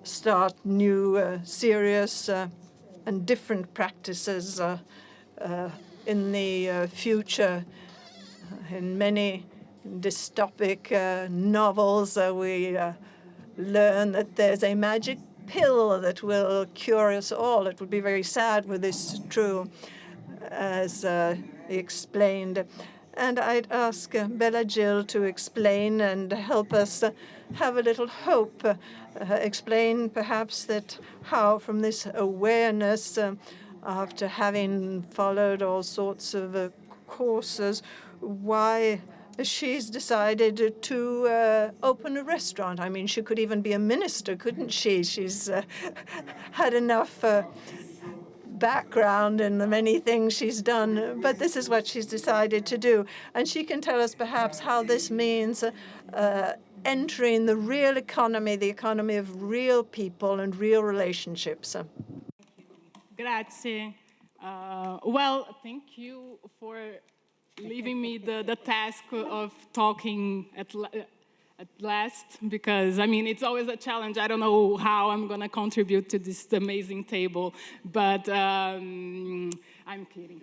start new, serious and different practices in the future. In many dystopic novels, we learn that there's a magic pill that will cure us all. It would be very sad were this true. as explained. And I'd ask Bella Jill to explain and help us have a little hope. Explain perhaps that how from this awareness, after having followed all sorts of courses, why she's decided to open a restaurant. I mean, she could even be a minister, couldn't she? She's had enough background in the many things she's done, but this is what she's decided to do. And she can tell us perhaps how this means entering the real economy, the economy of real people and real relationships. Grazie. Well, thank you for leaving me the task of talking at last, because, I mean, it's always a challenge. I don't know how I'm going to contribute to this amazing table, but I'm kidding.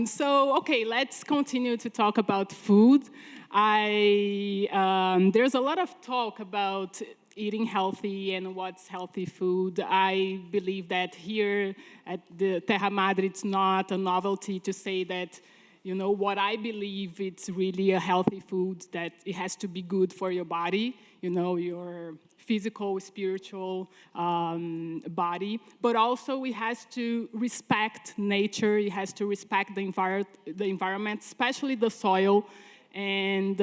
So, okay, let's continue to talk about food. There's a lot of talk about eating healthy and what's healthy food. I believe that here at the Terra Madre, it's not a novelty to say that, you know, what I believe it's really a healthy food, that it has to be good for your body, you know, your physical, spiritual body, but also it has to respect nature, it has to respect the environment, especially the soil, and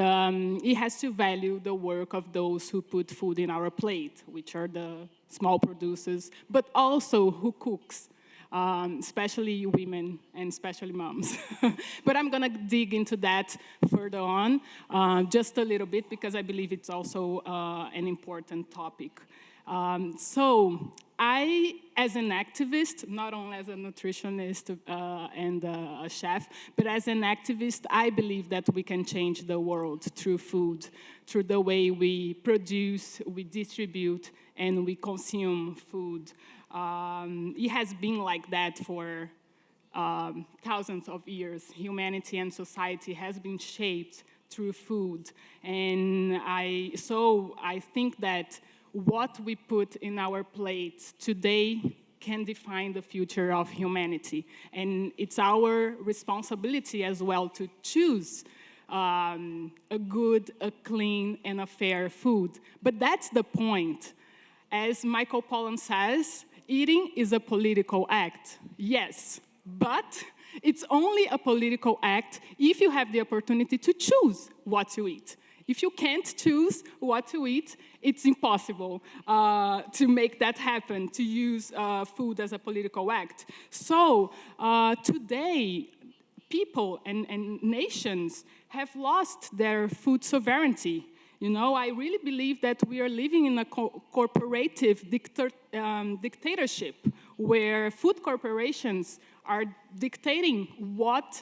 it has to value the work of those who put food in our plate, which are the small producers, but also who cooks, especially women and especially moms. But I'm gonna dig into that further on, just a little bit, because I believe it's also an important topic. So I, as an activist, not only as a nutritionist and a chef, but as an activist, I believe that we can change the world through food, through the way we produce, we distribute, and we consume food. It has been like that for thousands of years. Humanity and society has been shaped through food. And so I think that what we put in our plates today can define the future of humanity. And it's our responsibility as well to choose a good, a clean, and a fair food. But that's the point. As Michael Pollan says, eating is a political act. Yes, but it's only a political act if you have the opportunity to choose what to eat. If you can't choose what to eat, it's impossible to make that happen, to use food as a political act. So today, people and nations have lost their food sovereignty. You know, I really believe that we are living in a corporative dictatorship where food corporations are dictating what,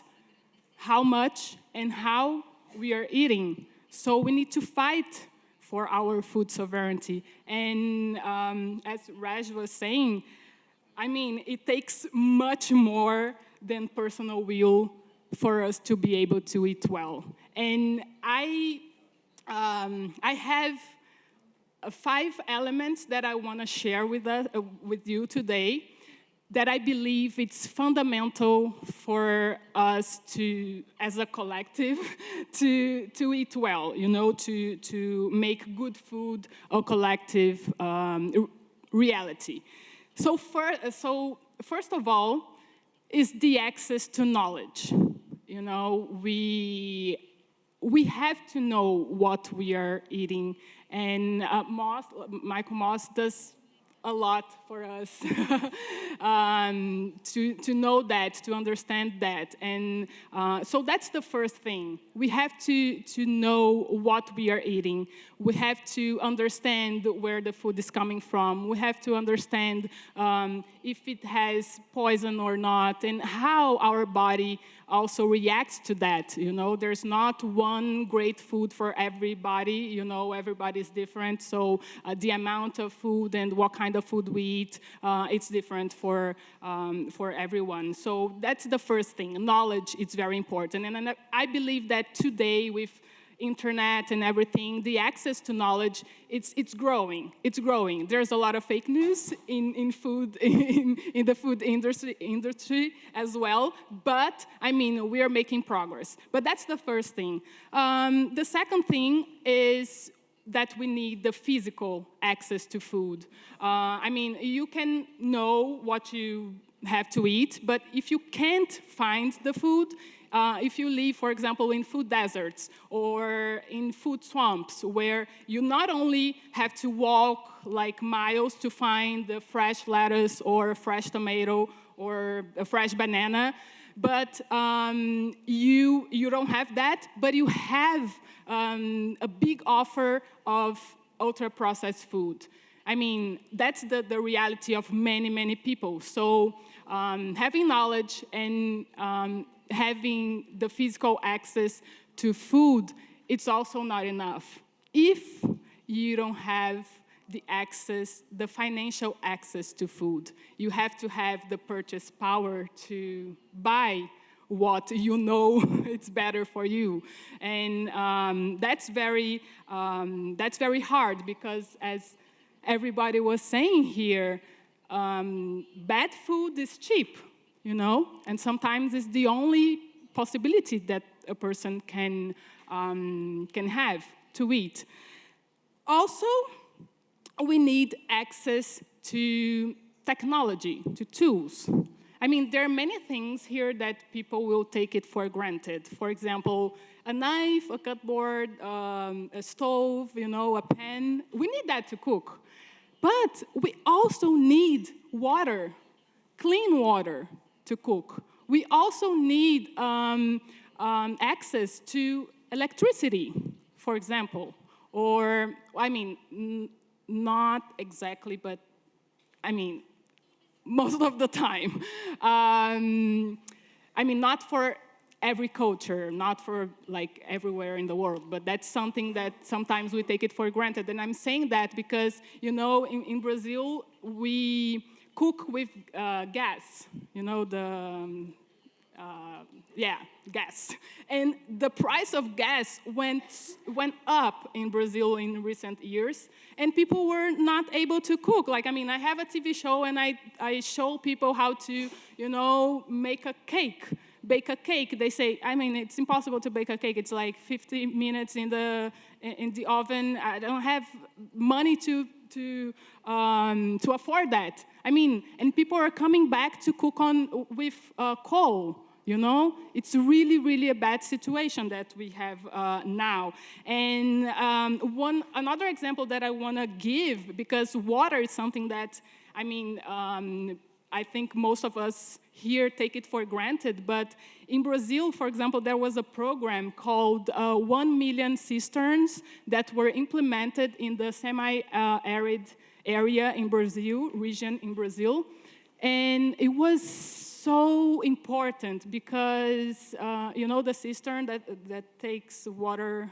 how much, and how we are eating. So we need to fight for our food sovereignty. And as Raj was saying, I mean, it takes much more than personal will for us to be able to eat well. And I have 5 elements that I want to share with you today that I believe it's fundamental for us to, as a collective, to eat well, you know, to make good food a collective reality. So first of all, is the access to knowledge. You know, we have to know what we are eating, and Michael Moss does a lot for us to know that, to understand that. And so that's the first thing. We have to know what we are eating. We have to understand where the food is coming from. We have to understand if it has poison or not, and how our body also reacts to that. You know, there's not one great food for everybody. You know, everybody's different. So the amount of food and what kind of food we eat, it's different for everyone. So that's the first thing. Knowledge is very important. And I believe that today, with internet and everything, the access to knowledge, it's growing. It's growing. There's a lot of fake news in food, in the food industry as well. But, I mean, we are making progress. But that's the first thing. The second thing is that we need the physical access to food. I mean, you can know what you have to eat, but if you can't find the food, if you live, for example, in food deserts or in food swamps, where you not only have to walk like miles to find the fresh lettuce or a fresh tomato or a fresh banana, but you don't have that, but you have a big offer of ultra-processed food. I mean, that's the reality of many, many people. So having knowledge and having the physical access to food, it's also not enough. If you don't have the access, the financial access to food, you have to have the purchase power to buy what you know it's better for you. And that's very hard because, as everybody was saying here, bad food is cheap, you know, and sometimes it's the only possibility that a person can have to eat. Also, we need access to technology, to tools. I mean, there are many things here that people will take it for granted. For example, a knife, a cutboard, a stove, you know, a pan. We need that to cook. But we also need water, clean water to cook. We also need access to electricity, for example. Or, I mean, not exactly, but I mean, most of the time. I mean, not for every culture, not for like everywhere in the world, but that's something that sometimes we take it for granted. And I'm saying that because, you know, in Brazil, we cook with gas, you know, gas. And the price of gas went up in Brazil in recent years, and people were not able to cook. Like, I mean, I have a TV show, and I show people how to, you know, make a cake, bake a cake. They say, I mean, it's impossible to bake a cake. It's like 50 minutes in the oven. I don't have money to afford that. I mean, and people are coming back to cook with coal. You know, it's really, really a bad situation that we have now. And another example that I want to give, because water is something that, I mean, I think most of us here take it for granted. But in Brazil, for example, there was a program called 1 million cisterns that were implemented in the semi-arid area in Brazil, region in Brazil. And it was so important because, you know, the cistern that takes water,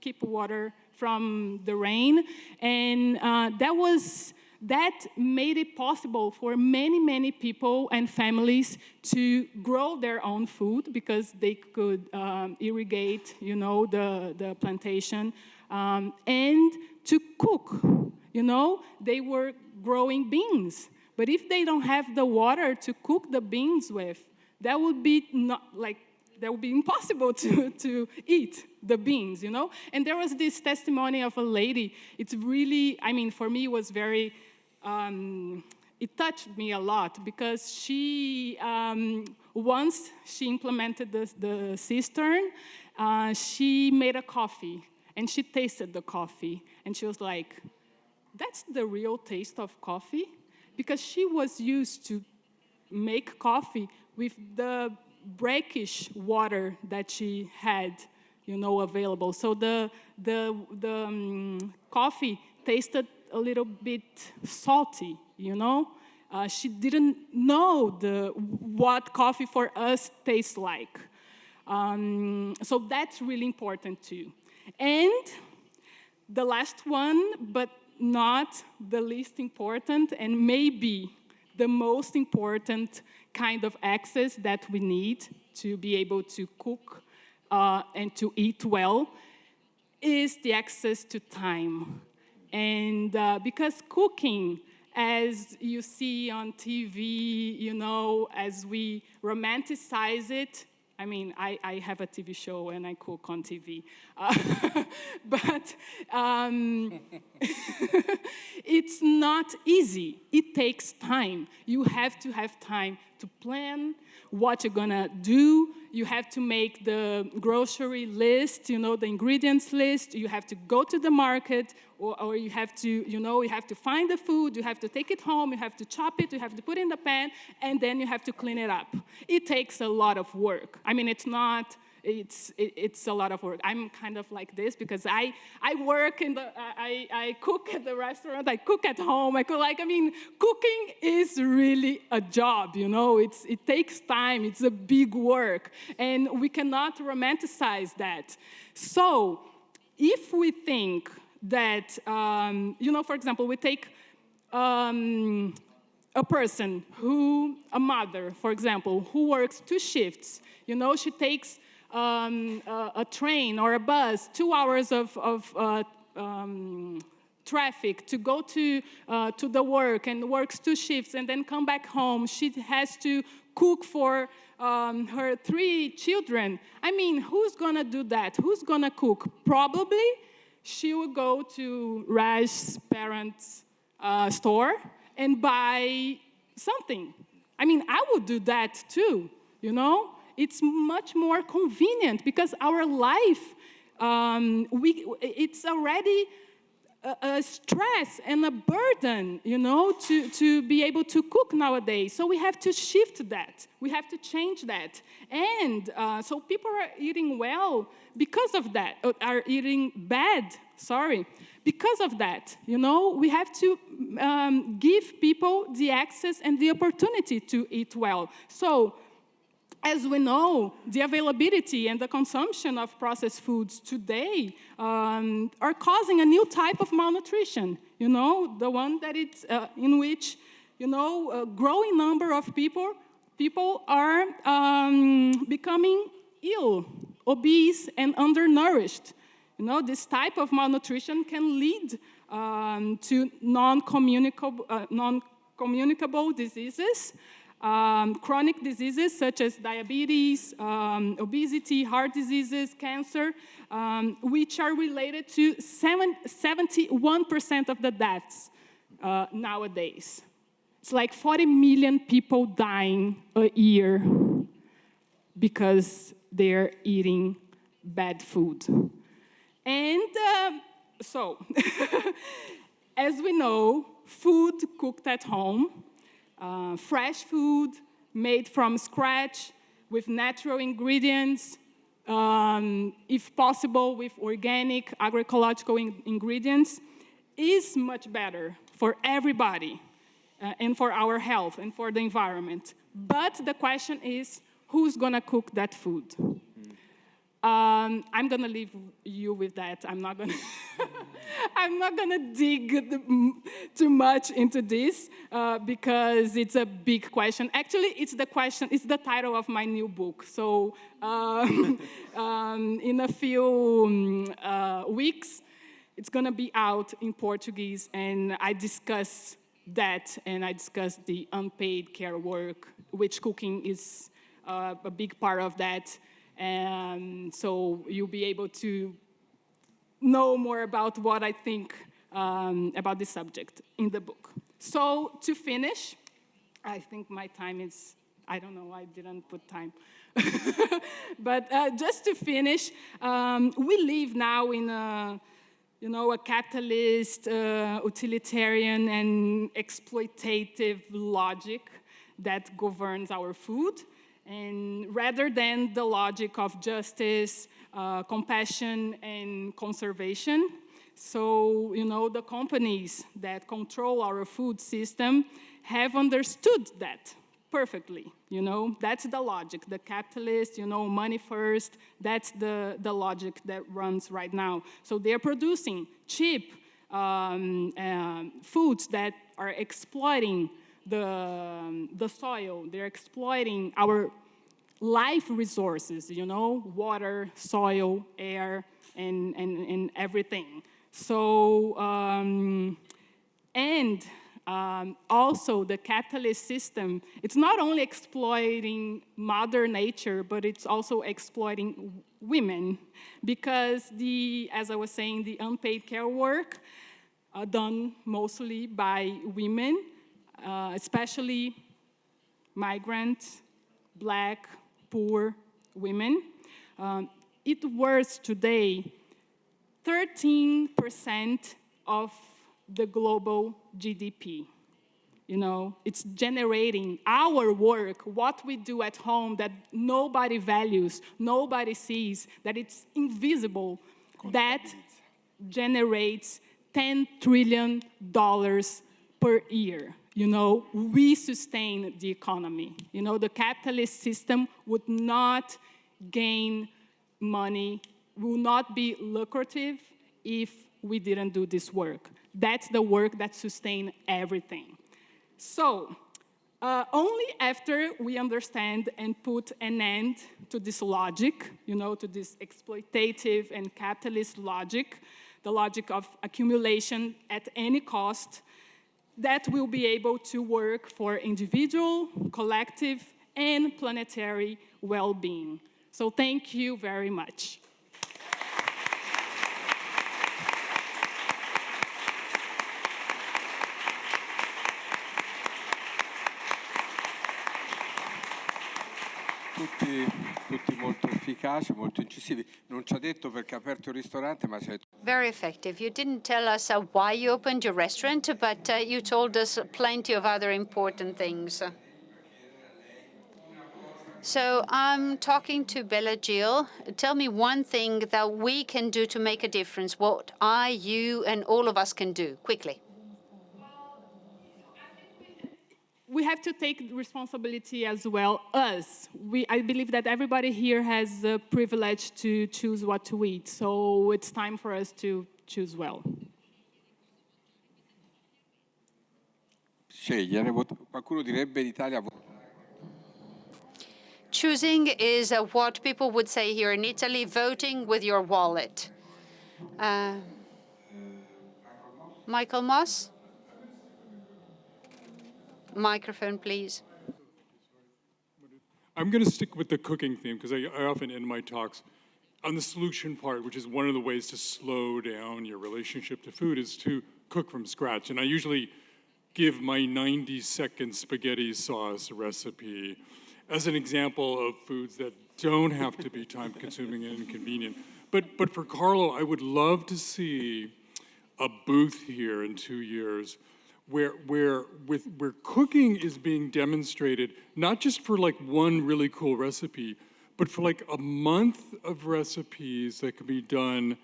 keep water from the rain, and that made it possible for many, many people and families to grow their own food because they could irrigate, you know, the plantation, and to cook. You know, they were growing beans. But if they don't have the water to cook the beans with, that would be impossible to eat the beans, you know? And there was this testimony of a lady. It's really, I mean, for me, it was very, it touched me a lot because she, once she implemented the cistern, she made a coffee, and she tasted the coffee, and she was like, that's the real taste of coffee? Because she was used to make coffee with the brackish water that she had, you know, available. So the coffee tasted a little bit salty, you know. She didn't know what coffee for us tastes like. So that's really important too. And the last one, but not the least important, and maybe the most important kind of access that we need to be able to cook and to eat well, is the access to time. And because cooking, as you see on TV, you know, as we romanticize it, I mean, I have a TV show and I cook on TV. But it's not easy. It takes time. You have to have time to plan what you're gonna do. You have to make the grocery list, you know, the ingredients list. You have to go to the market, or you have to, you know, you have to find the food, you have to take it home, you have to chop it, you have to put it in the pan, and then you have to clean it up. It takes a lot of work. I mean, it's a lot of work. I'm kind of like this because I work in the, I cook at the restaurant, I cook at home, I cook, like, I mean, cooking is really a job, you know, it takes time, it's a big work, and we cannot romanticize that. So, if we think that, you know, for example, we take a person a mother, for example, who works 2 shifts, you know, she takes a train or a bus, 2 hours of traffic to go to the work, and works 2 shifts and then come back home. She has to cook for her 3 children. I mean, who's gonna do that? Who's gonna cook? Probably she will go to Raj's parents' store and buy something. I mean, I would do that too, you know? It's much more convenient because our life, it's already a stress and a burden, you know, to be able to cook nowadays. So we have to shift that. We have to change that. And so people are eating well because of that, are eating bad, because of that. You know, we have to give people the access and the opportunity to eat well. So, as we know, the availability and the consumption of processed foods today are causing a new type of malnutrition, you know, the one that it's in which, you know, a growing number of people are becoming ill, obese, and undernourished. You know, this type of malnutrition can lead to non-communicable diseases, chronic diseases such as diabetes, obesity, heart diseases, cancer, which are related to 71% of the deaths nowadays. It's like 40 million people dying a year because they're eating bad food. And so, as we know, food cooked at home, fresh food made from scratch with natural ingredients, if possible with organic agroecological ingredients, is much better for everybody and for our health and for the environment. But the question is, who's gonna cook that food? I'm gonna leave you with that. I'm not gonna I'm not gonna dig too much into this because it's a big question. Actually, it's the title of my new book. So in a few weeks, it's gonna be out in Portuguese, and I discuss that, and I discuss the unpaid care work, which cooking is a big part of that. And so you'll be able to know more about what I think about this subject in the book. So to finish, I think my time is, I don't know, I didn't put time. But just to finish, we live now in a capitalist, utilitarian, and exploitative logic that governs our food. And rather than the logic of justice, compassion, and conservation. So, you know, the companies that control our food system have understood that perfectly, you know. That's the logic, the capitalist, you know, money first, that's the logic that runs right now. So they're producing cheap foods that are exploiting the soil, they're exploiting our life resources, you know, water, soil, air, and everything. So, also the capitalist system, it's not only exploiting Mother Nature, but it's also exploiting women, because as I was saying, the unpaid care work done mostly by women, especially migrant, Black, poor women. It worth today 13% of the global GDP. You know, it's generating our work, what we do at home that nobody values, nobody sees, that it's invisible, that generates $10 trillion per year. You know, we sustain the economy. You know, the capitalist system would not gain money, will not be lucrative if we didn't do this work. That's the work that sustains everything. So, only after we understand and put an end to this logic, you know, to this exploitative and capitalist logic, the logic of accumulation at any cost, that we'll be able to work for individual, collective, and planetary well-being. So thank you very much. Tutti molto efficaci, molto incisivi. Non ci ha detto perché ha aperto il ristorante, ma ci ha detto... Very effective. You didn't tell us why you opened your restaurant, but you told us plenty of other important things. So I'm talking to Bella Jill. Tell me one thing that we can do to make a difference, what you, and all of us can do, quickly. We have to take responsibility as well, us. I believe that everybody here has the privilege to choose what to eat, so it's time for us to choose well. Scegliere, qualcuno direbbe l'Italia... Choosing is what people would say here in Italy, voting with your wallet. Michael Moss? Microphone, please. I'm going to stick with the cooking theme because I often end my talks on the solution part, which is one of the ways to slow down your relationship to food is to cook from scratch. And I usually give my 90-second spaghetti sauce recipe as an example of foods that don't have to be time-consuming and inconvenient. But for Carlo, I would love to see a booth here in 2 years where cooking is being demonstrated, not just for like one really cool recipe, but for like a month of recipes that can be done,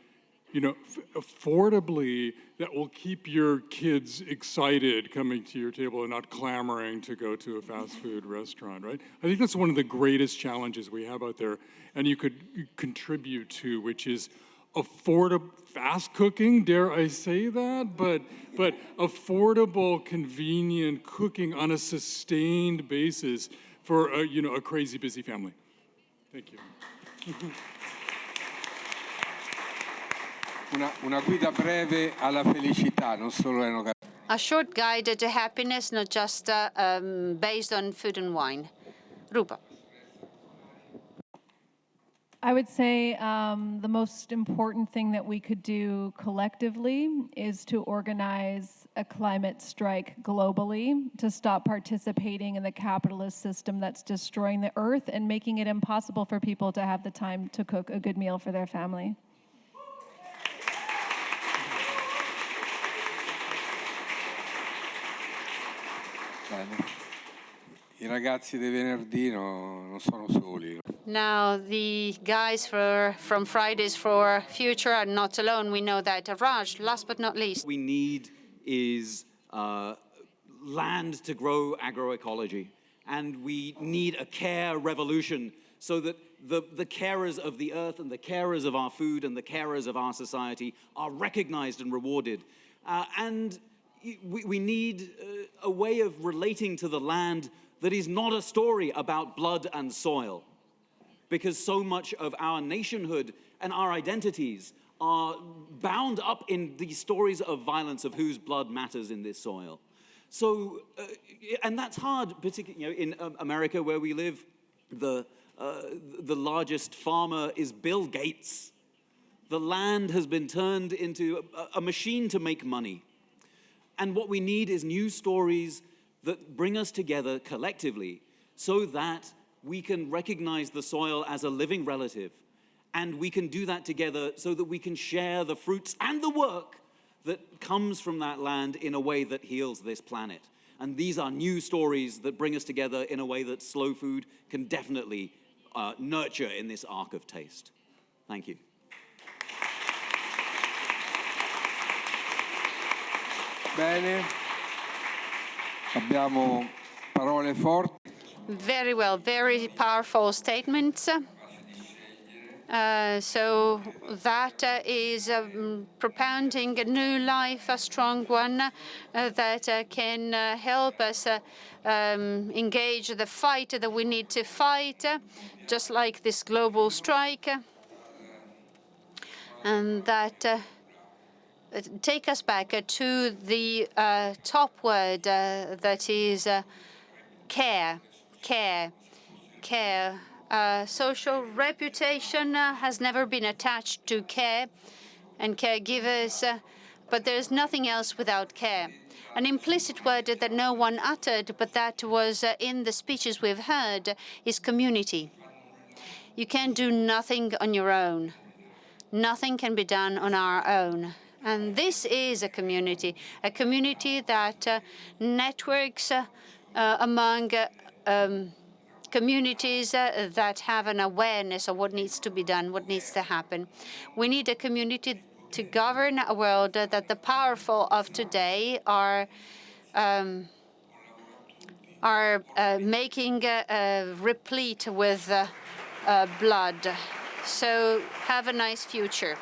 you know, affordably, that will keep your kids excited coming to your table and not clamoring to go to a fast food restaurant, right? I think that's one of the greatest challenges we have out there, and you could contribute to, which is affordable, fast cooking, dare I say that? But affordable, convenient cooking on a sustained basis for a crazy busy family. Thank you. Una guida breve alla felicità, non solo enogastronomica. A short guide to happiness, not just based on food and wine. Rupa. I would say the most important thing that we could do collectively is to organize a climate strike globally to stop participating in the capitalist system that's destroying the earth and making it impossible for people to have the time to cook a good meal for their family. I ragazzi di venerdì non sono soli. Now, the guys from Fridays for Future are not alone. We know that. Raj, last but not least. We need is land to grow agroecology. And we need a care revolution so that the carers of the earth and the carers of our food and the carers of our society are recognized and rewarded. And we need a way of relating to the land that is not a story about blood and soil. because so much of our nationhood and our identities are bound up in these stories of violence, of whose blood matters in this soil. So, and that's hard, particularly in America where we live. The largest farmer is Bill Gates. The land has been turned into a machine to make money. And what we need is new stories that bring us together collectively so that we can recognize the soil as a living relative. And we can do that together so that we can share the fruits and the work that comes from that land in a way that heals this planet. And these are new stories that bring us together in a way that slow food can definitely nurture in this arc of taste. Thank you. Bene, abbiamo parole forti. Very well, very powerful statements. So that is propounding a new life, a strong one, that can help us engage the fight that we need to fight, just like this global strike, and that take us back to the top word that is care, care, care. Social reputation has never been attached to care and caregivers, but there's nothing else without care. An implicit word that no one uttered, but that was in the speeches we've heard, is community. You can do nothing on your own. Nothing can be done on our own. And this is a community that networks among communities that have an awareness of what needs to be done, what needs to happen. We need a community to govern a world that the powerful of today are making replete with blood. So have a nice future.